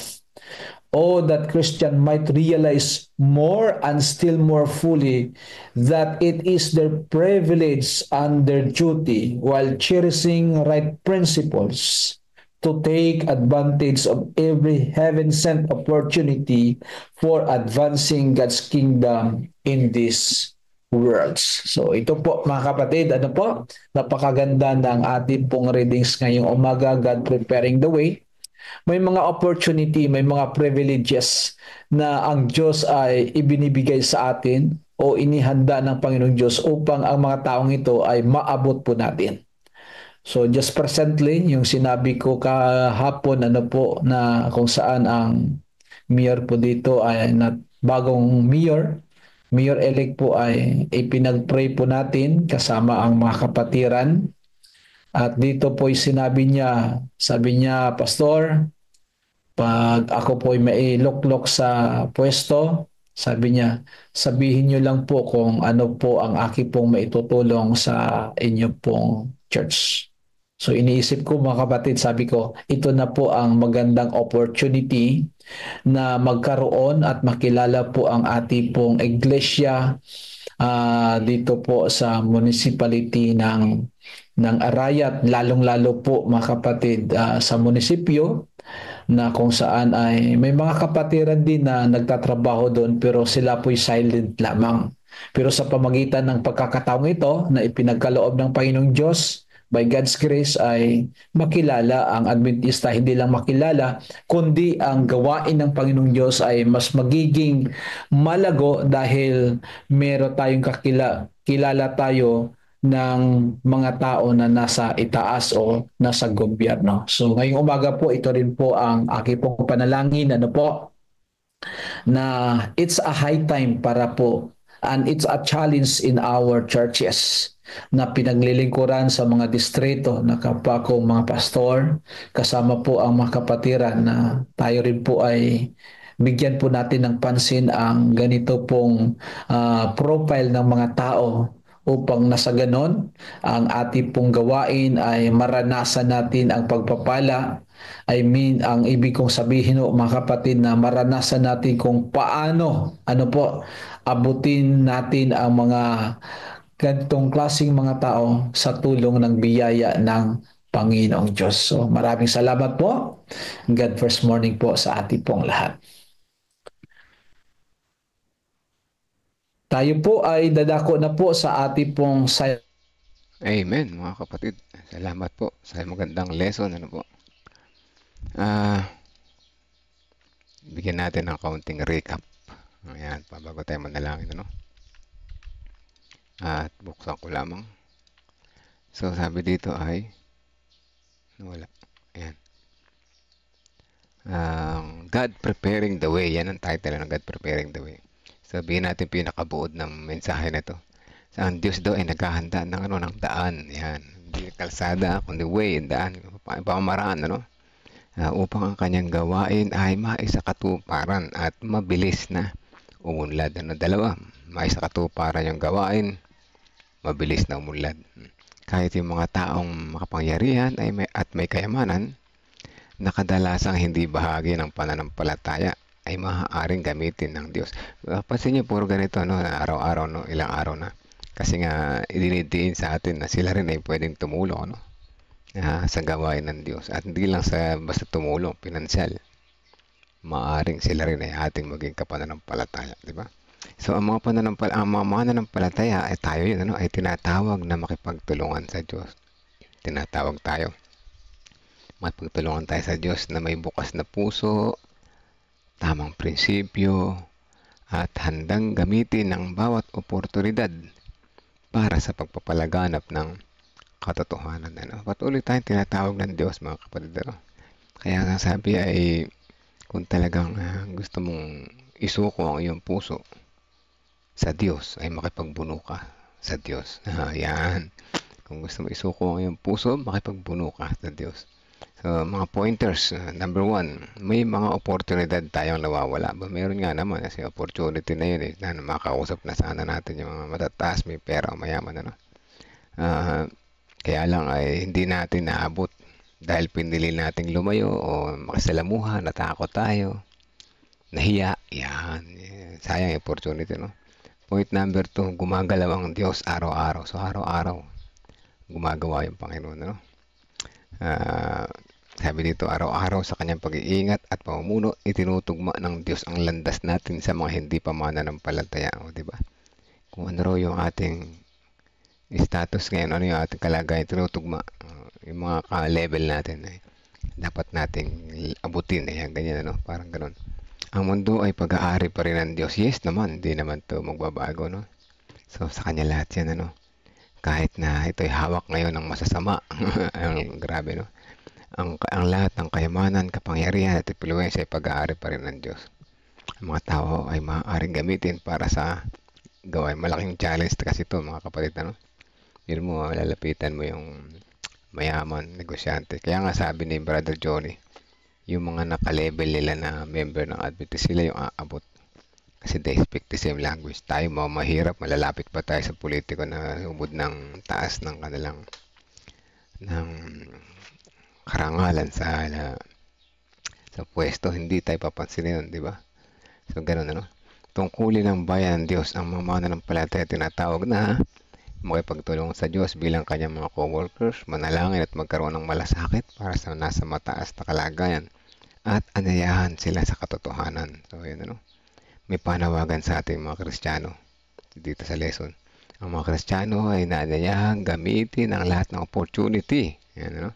Oh, that Christian might realize more and still more fully that it is their privilege and their duty, while cherishing right principles, to take advantage of every heaven-sent opportunity for advancing God's kingdom in these worlds. So ito po mga kapatid, napakaganda ng ating pong readings ngayong umaga, God preparing the way. May mga opportunity, may mga privileges na ang Diyos ay ibinibigay sa atin o inihanda ng Panginoong Diyos upang ang mga taong ito ay maabot po natin. So just presently, yung sinabi ko kahapon, na kung saan ang mayor po dito ay bagong mayor-elect po ay ipinag-pray po natin kasama ang mga kapatiran. At dito po sinabi niya, sabi niya, Pastor, pag ako po ay mailuklok sa pwesto, sabi niya, sabihin niyo lang po kung ano po ang aking pong maitutulong sa inyo pong church. So iniisip ko mga kapatid, sabi ko, ito na po ang magandang opportunity na magkaroon at makilala po ang ating pong iglesia dito po sa municipality ng Arayat, lalong-lalo po mga kapatid sa munisipyo, na kung saan ay may mga kapatiran din na nagtatrabaho doon pero sila po'y silent lamang. Pero sa pamagitan ng pagkakataong ito na ipinagkaloob ng Panginoong Diyos, by God's grace ay makilala ang Adventista, hindi lang makilala, kundi ang gawain ng Panginoong Diyos ay mas magiging malago dahil meron tayong kilala tayo ng mga tao na nasa itaas o nasa gobyerno. So ngayong umaga po, ito rin po ang aking pong panalangin, na it's a high time para po, and it's a challenge in our churches na pinaglilingkuran sa mga distrito na kapwa kong mga pastor, kasama po ang mga kapatiran, na tayo rin po ay bigyan po natin ng pansin ang ganito pong profile ng mga tao, upang nasa ganon ang ating pong gawain ay maranasan natin ang pagpapala. I mean, ang ibig kong sabihin mga kapatid, na maranasan natin kung paano abutin natin ang mga ganitong klaseng mga tao sa tulong ng biyaya ng Panginoong Diyos. So maraming salamat po. God first morning po sa ating pong lahat. Tayo po ay dadako na po sa ating pong Amen, mga kapatid. Salamat po sa magandang lesson. Bigyan natin ng kaunting recap. Ayan, pabago tayo manalangin, ano? At buksan ko lamang. So, sabi dito ay, wala. Ayan. God Preparing the Way. Yan ang title ng God Preparing the Way. Sabihin natin pinakabuod ng mensahe na to. So, ang Diyos daw ay naghahanda ng, ng daan. Yan. Hindi kalsada, kundi way, daan, pamamaraan, ano? Upang ang kanyang gawain ay maisakatuparan at mabilis na umunlad. Ano, dalawa, maisakatuparan yung gawain, mabilis na umunlad. Kahit yung mga taong makapangyarihan at may kayamanan na kadalasang hindi bahagi ng pananampalataya ay maaaring gamitin ng Diyos. Pansin niyo, puro ganito, no? Araw-araw, no? Ilang araw na. Kasi nga, idinidiin sa atin na sila rin ay pwedeng tumulong, no? Sa gawain ng Diyos. At hindi lang sa basta tumulong, pinansyal. Maaring sila rin ay ating maging kapananampalataya, di ba? So, ang mga mananampalataya ay tayo yun, ano? Ay tinatawag na makipagtulungan sa Diyos. Tinatawag tayo. Makipagtulungan tayo sa Diyos na may bukas na puso, tamang prinsipyo, at handang gamitin ang bawat oportunidad para sa pagpapalaganap ng katotohanan. Ano? Patuloy tayong tinatawag ng Diyos, mga kapatid. Ano? Kaya nga sabi ay, kung talagang gusto mong isuko ang iyong puso sa Diyos, ay makipagbuno ka sa Diyos. Yan. Kung gusto mo isuko ang iyong puso, makipagbuno ka sa Diyos. So, mga pointers. Number 1, may mga oportunidad tayong nawawala. Meron nga naman kasi opportunity na yun na makausap na sana natin yung mga matataas, may pera o mayaman. Ano? Kaya lang ay hindi natin naabot dahil pinili nating lumayo o makisalamuha, natakot tayo, nahiya. Yan. Sayang yung opportunity, no? Point number 2, gumagalaw ang Diyos araw-araw. So, araw-araw, gumagawa yung Panginoon, no? Sabi dito, araw-araw sa kanyang pag-iingat at pamumuno, itinutugma ng Diyos ang landas natin sa mga hindi pa mananampalataya. O, diba? Kung ano raw yung ating status ngayon, ano yung ating kalagayan, tinutugma. Yung mga ka-level natin, dapat nating abutin. Ganyan, ano? Parang ganun. Ang mundo ay pag-aari pa rin ng Diyos. Yes naman, hindi naman to magbabago, no? So, sa kanya lahat yan, ano? Kahit na ito'y hawak ngayon ng masasama. Grabe, no? Ang lahat ng kayamanan, kapangyarihan at impluwensya ay pag-aari pa rin ng Diyos. Ang mga tao ay maaaring gamitin para sa gawain. Malaking challenge kasi ito, mga kapatid. Ano? Yun mo, lalapitan mo yung mayaman, negosyante. Kaya nga sabi ni Brother Johnny, yung mga naka-level nila na member ng Adventist, sila yung aabot. Kasi they speak the same language. Tayo mahirap, malalapit pa tayo sa politiko na umod ng taas ng kanilang karangalan sa pwesto, hindi tayo papansinin yun, di ba? So, ganun, ano? Tungkulin ng bayan ng Diyos, ang mga mananampalataya tinatawag na makipagtulong sa Diyos bilang kanyang mga co-workers, manalangin at magkaroon ng malasakit para sa nasa mataas na kalagayan at anayahan sila sa katotohanan. So, yun, ano? May panawagan sa ating mga Kristiyano dito sa lesson. Ang mga Kristiyano ay naanayahan gamitin ang lahat ng opportunity, yan, ano?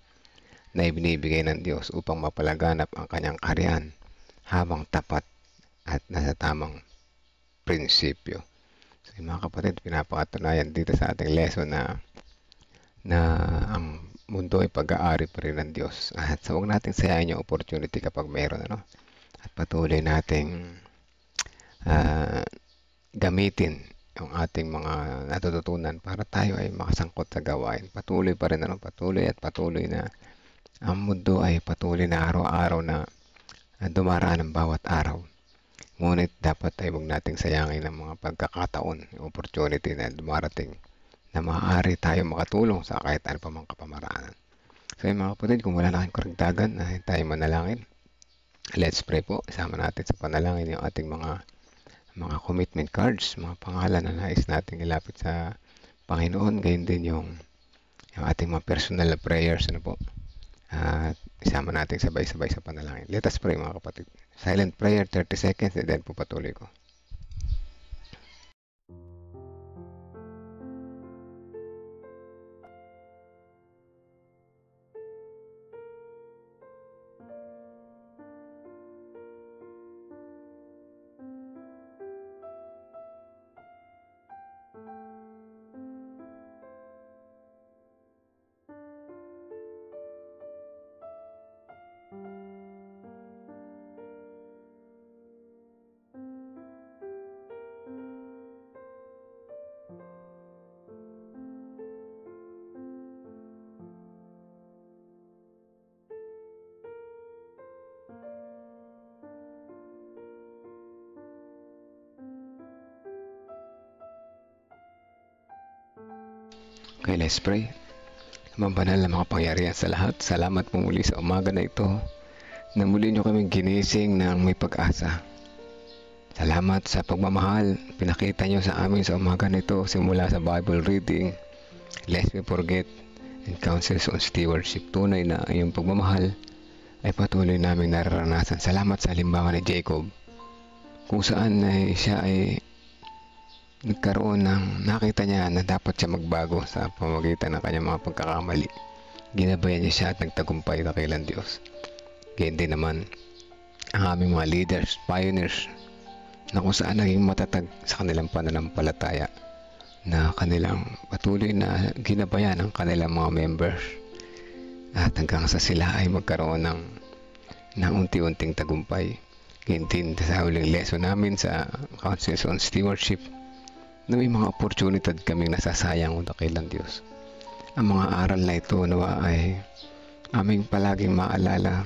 Na ibinibigay ng Diyos upang mapalaganap ang kanyang kaharian habang tapat at nasa tamang prinsipyo. So, mga kapatid, pinapakatunayan dito sa ating lesson na ang mundo ay pag-aari pa rin ng Diyos. At so, huwag natin sayangin yung opportunity kapag mayroon, ano? At patuloy nating gamitin yung ating mga natututunan para tayo ay makasangkot sa gawain. Patuloy pa rin, ano? Patuloy na ang mundo ay patuloy na araw-araw na dumaraan ng bawat araw. Ngunit dapat ay huwag nating sayangin ang mga pagkakataon, yung opportunity na dumarating na maaari tayo makatulong sa kahit ano pa mang kapamaraanan. So yung mga kapatid, kung wala na kayong karagdagan, tayo manalangin. Let's pray po. Isama natin sa panalangin yung ating mga commitment cards, mga pangalan na nais nating ilapit sa Panginoon. Gayon din yung ating mga personal na prayers, ano po. At isama natin sabay-sabay sa panalangin. Let us pray, mga kapatid. Silent prayer, 30 seconds, and then po patuloy ko. Okay, let's pray. Amang banal na makapangyarihan sa lahat, salamat po muli sa umaga na ito na muli nyo kaming ginising ng may pag-asa. Salamat sa pagmamahal pinakita nyo sa amin sa umaga na ito simula sa Bible reading, lest we forget, and counsels on stewardship. Tunay na iyong pagmamahal ay patuloy namin nararanasan. Salamat sa halimbawa ni Jacob kung saan siya ay nagkaroon ng nakita niya na dapat siya magbago sa pamamagitan ng kanyang mga pagkakamali. Ginabayan niya siya at nagtagumpay dakilang Diyos. Ganyan din naman ang aming mga leaders, pioneers, na kung saan naging matatag sa kanilang pananampalataya, na kanilang patuloy na ginabayan ang kanilang mga members at hanggang sa sila ay magkaroon ng unti-unting tagumpay. Ganyan din sa huling lesson namin sa Counsels on Stewardship na may mga oportunidad kaming nasasayang o dakilang Diyos. Ang mga aral na ito nawa ay aming palaging maalala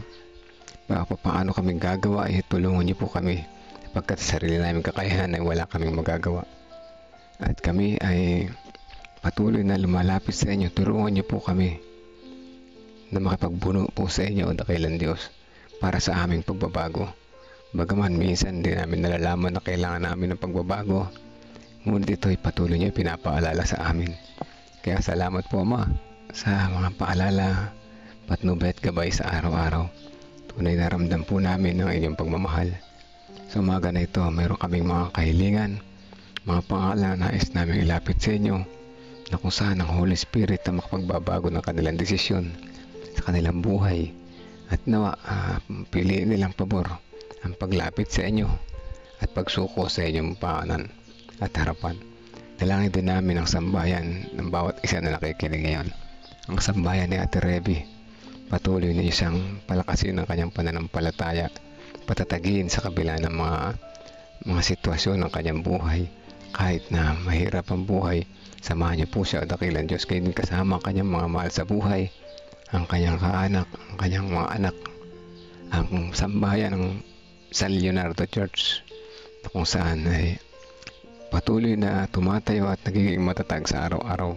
paano kaming gagawa ay tulungan niyo po kami pagkat sa sarili namin kakayahan ay wala kaming magagawa. At kami ay patuloy na lumalapit sa inyo. Turuan niyo po kami na makipagbuno po sa inyo o dakilang Diyos para sa aming pagbabago. Bagaman minsan din namin nalalaman na kailangan namin ng pagbabago, ngunit ito ay patuloy niyo pinapaalala sa amin. Kaya salamat po Ama sa mga paalala, patnubay at gabay sa araw-araw. Tunay na ramdam po namin ang inyong pagmamahal. Sa umaga na ito, mayroon kaming mga kahilingan, mga pangalan na nais namin ilapit sa inyo na kung saan ang Holy Spirit na makapagbabago ng kanilang desisyon sa kanilang buhay at nawa piliin nilang pabor ang paglapit sa inyo at pagsuko sa inyong paanan at harapan. Dalangin din namin ang sambayan ng bawat isa na nakikinig ngayon. Ang sambayan ni Ate Reby, patuloy na isang palakasin ng kanyang pananampalataya, patatagin sa kabila ng mga sitwasyon ng kanyang buhay. Kahit na mahirap ang buhay, samahan niyo po siya o dakilang Diyos. Kayo din kasama ang kanyang mga mahal sa buhay, ang kanyang kaanak, ang kanyang mga anak, ang sambayan ng San Leonardo Church na kung saan ay patuloy na tumatayo at nagiging matatag sa araw-araw.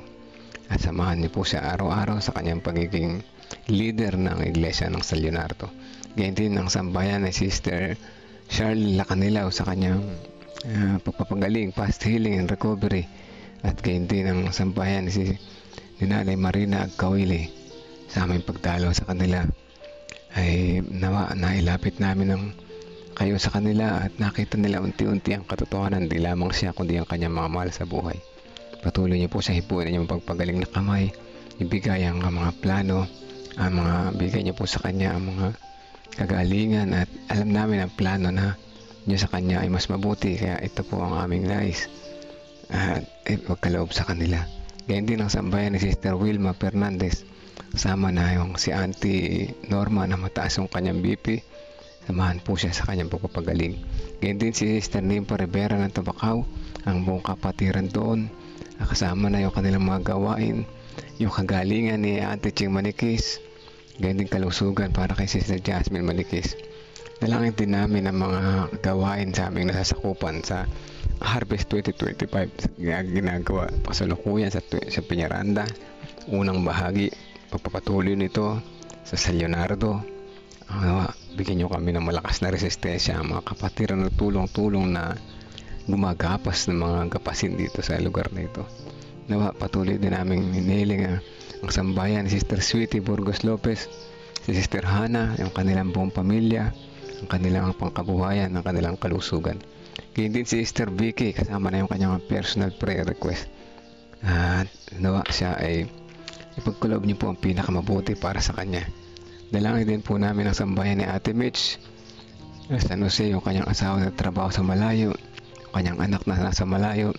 At samahan niyo po siya araw-araw sa kanyang pagiging leader ng Iglesia ng San Leonardo. Ganyan din ang sambayan ni Sister Charlie Lacanilaw sa kanyang pagpapagaling, past healing and recovery. At ganyan din ang sambayan ni Nanay Marina Agkawili sa aming pagdalo sa kanila. Ay nailapit namin kayo sa kanila at nakita nila unti-unti ang katotohanan, di lamang siya kundi ang kanyang mga mahal sa buhay. Patuloy niyo po sa hipuin niyo pagpagaling na kamay, ibigay ang mga plano, ang mga bigay niyo po sa kanya ang mga kagalingan at alam namin ang plano na niyo sa kanya ay mas mabuti, kaya ito po ang aming nais at magkaloob sa kanila. Ganyan din ang sambayan ni Sister Wilma Fernandez, kasama na yung si Auntie Norma na mataas yung kanyang BP, samahan po siya sa kanyang pagpapagaling. Ganyan din si Sister Nimpa Rivera ng Tabacao, ang buong kapatiran doon, kasama na yung kanilang mga gawain, yung kagalingan ni Auntie Ching Manikis, ganyan din kalusugan para kay Sister Jasmine Manikis. Dalangin din namin ang mga gawain sa aming nasasakupan sa Harvest 2025 ginagawa kasalukuyan sa Peñaranda. Unang bahagi, pagpapatuloy nito sa San Leonardo. Bigyan nyo kami ng malakas na resistensya, ang mga kapatiran na tulong-tulong na gumagapas ng mga gapasin dito sa lugar na ito. Nawa, patuloy din namin hinihiling ang sambayan ni Sister Sweetie Burgos Lopez, si Sister Hana, yung kanilang buong pamilya, ang kanilang pangkabuhayan, ang kanilang kalusugan. Kaya din si Sister Vicky, kasama na yung kanyang personal prayer request. At nawa siya ay ipagkulob niyo po ang pinakamabuti para sa kanya. Dalangin din po namin ang sambayan ni Ate Mitch, San Jose, yung kanyang asawa na trabaho sa malayo, yung kanyang anak na nasa malayo,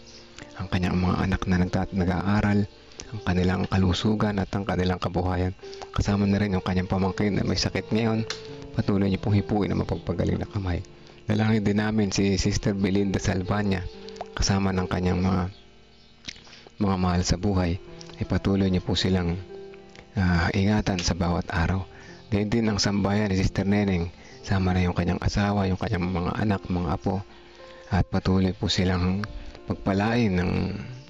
ang kanyang mga anak na nag-aaral, ang kanilang kalusugan at ang kanilang kabuhayan. Kasama na rin yung kanyang pamangkin na may sakit ngayon. Patuloy niyo pong hipuin na mapagpagaling na kamay. Dalangin din namin si Sister Belinda Salvania, kasama ng kanyang mga mahal sa buhay. Ay patuloy niyo po silang ingatan sa bawat araw. Gayun din ang sambayan ni Sister Neneng, sama na yung kanyang asawa, yung kanyang mga anak, mga apo, at patuloy po silang pagpalain ng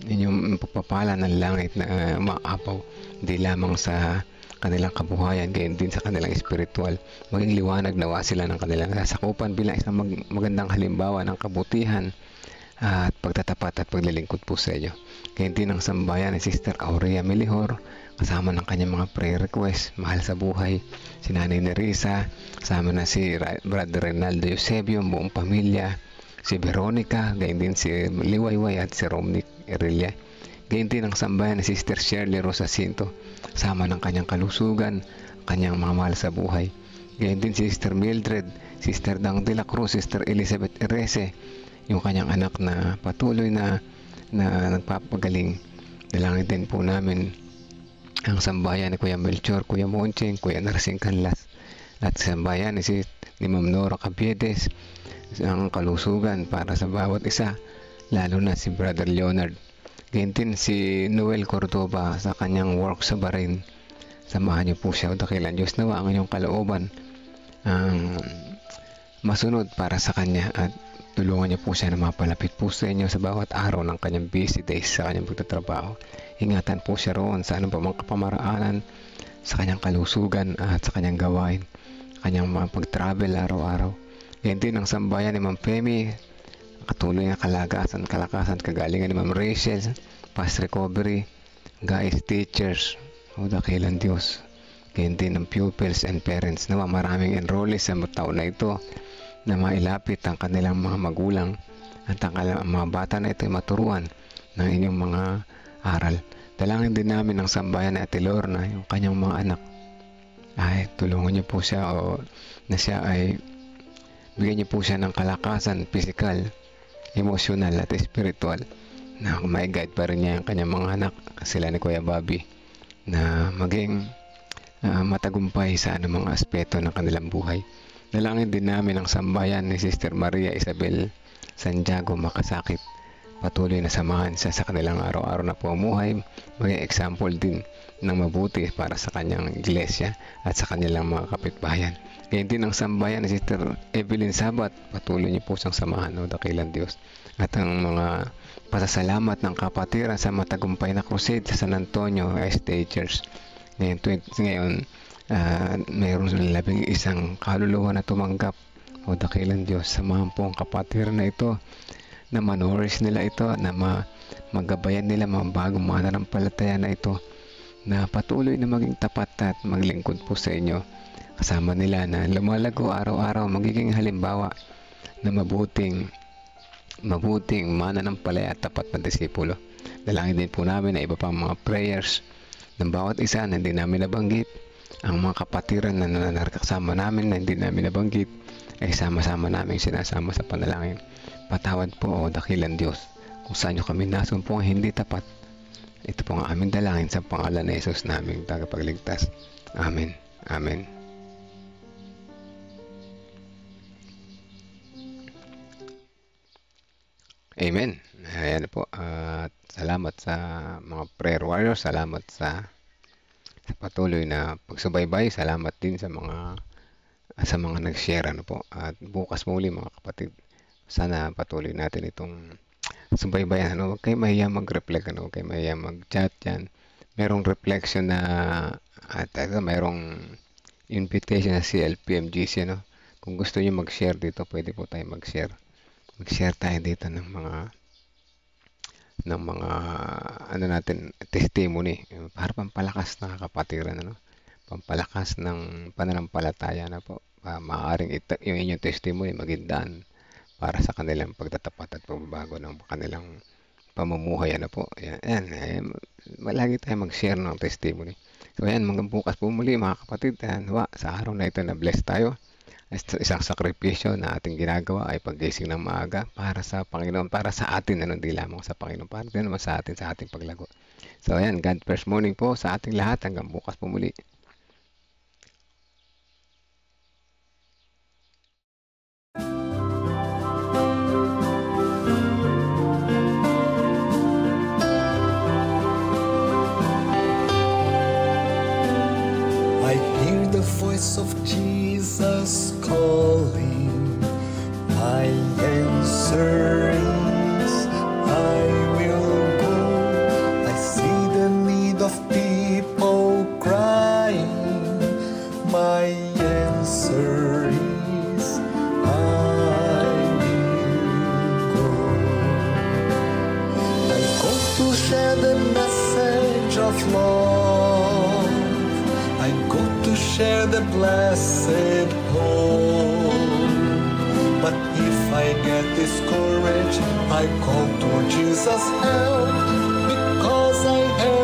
inyong pagpapala ng langit na maapaw hindi lamang sa kanilang kabuhayan, gayon din sa kanilang espiritual. Maging liwanag nawa sila ng kanilang sasakupan bilang isang magandang halimbawa ng kabutihan at pagtatapat at paglilingkod po sa inyo. Gayon din ang sambayan ni Sister Aurea Melihor, kasama ng kanyang mga prayer request, mahal sa buhay, si Nanay Nerissa, kasama na si Brother Renaldo Eusebio, buong pamilya, si Veronica, gayon din si Liwayway at si Romnick Erelia. Gayon din ang sambayan ni Sister Shirley Rosacinto, sama ng kanyang kalusugan, kanyang mga mahal sa buhay. Gayon din si Sister Mildred, Sister Dang de la Cruz, Sister Elizabeth Erese, yung kanyang anak na patuloy na nagpapagaling. Dalangin din po namin ang sambayan ni Kuya Melchor, Kuya Moncheng, Kuya Narsing Canlas, at sambayan ni Ma'am Nora Capiedes, ang kalusugan para sa bawat isa, lalo na si Brother Leonard. Gayon din si Noel Cordoba sa kanyang work sa Bahrain. Samahan niyo po siya o dakilan Diyos nawa ang inyong kalooban ang masunod para sa kanya, at tulungan niyo po siya na mapalapit po sa inyo sa bawat araw ng kanyang busy days sa kanyang pagtatrabaho. Ingatan po siya roon sa anong pamang kapamaraanan sa kanyang kalusugan at sa kanyang gawain, kanyang mga pag-travel araw-araw. Gayon din ang sambayan ni Ma'am Femi, katuloy na kalakasan, kagalingan ni Ma'am Rachel, past recovery, guys, teachers, o dakilan Diyos. Gayon din ng pupils and parents. Nawa maraming enrollees sa taon na ito na mailapit ang kanilang mga magulang at ang mga bata na ito ay maturuan ng inyong mga aral. Dalangin din namin ang sambayan na Ate Lorna, yung kanyang mga anak. Ay, tulungan niyo po siya o na siya ay bigyan niyo po siya ng kalakasan, physical, emotional at spiritual, na may guide pa rin niya ang kanyang mga anak, sila ni Kuya Bobby, na maging matagumpay sa anumang aspeto ng kanilang buhay. Dalangin din namin ang sambayan ni Sister Maria Isabel Santiago Makasakit. Patuloy na samahan siya sa kanilang araw-araw na pamumuhay, maging example din ng mabuti para sa kanyang iglesia at sa kanilang mga kapitbahayan. Ngayon din ang sambayan ni Sister Evelyn Sabat, patuloy niyo po siyang samahan o dakilan Diyos. At ang mga pasasalamat ng kapatiran sa matagumpay na crusade sa San Antonio State Church. Ngayon mayroon 11 kaluluwa na tumanggap o dakilan Diyos. Samahan po ang kapatiran na ito, na manourish nila ito, na magabayan nila mga bagong mananampalataya na ito, na patuloy na maging tapat at maglingkod po sa inyo. Kasama nila na lumalago araw-araw, magiging halimbawa na mabuting mananampalataya at tapat na disipulo. Dalangin din po namin na iba pang mga prayers ng bawat isa na hindi namin nabanggit. Ang mga kapatiran na nakasama namin na hindi namin nabanggit ay sama-sama namin sinasama sa panalangin. Patawad po o dakilan Diyos kung saan nyo kami nasumpong hindi tapat. Ito po ang aming dalangin sa pangalan ni Jesus naming tagapagligtas. Amen. Amen. Amen. Ayan po. At salamat sa mga prayer warriors. Salamat sa patuloy na pagsubaybay. Salamat din sa mga nag-share po. At bukas muli mga kapatid, sana patuloy natin itong subaybayan. Huwag kayo mahiya mag-reflect. Huwag kayo mahiya mag-chat yan. Merong reflection na at merong invitation na CLPMGC. Kung gusto niyo mag-share dito, pwede po tayo mag-share. Mag-share tayo dito ng mga natin testimony para pampalakas ng kapatiran, pampalakas ng pananampalataya na po. Maaaring yung inyong testimony maging daan para sa kanilang pagtatapat at pagbabago ng kanilang pamumuhay po. Yan. Lagi tayo mag-share ng testimony. So yan, hanggang bukas po muli mga kapatid. Sa araw na ito na bless tayo. Isang sakripisyo na ating ginagawa ay paggising ng maaga para sa Panginoon, para sa atin, hindi lamang sa Panginoon, para din naman sa atin, sa ating paglago. So ayan, God first morning po sa ating lahat. Hanggang bukas po muli. I hear the voice of Jesus calling. My answer is, I will go. share the message of love. I go to share the blessed hope. But if I get discouraged, I call to Jesus' help, because I have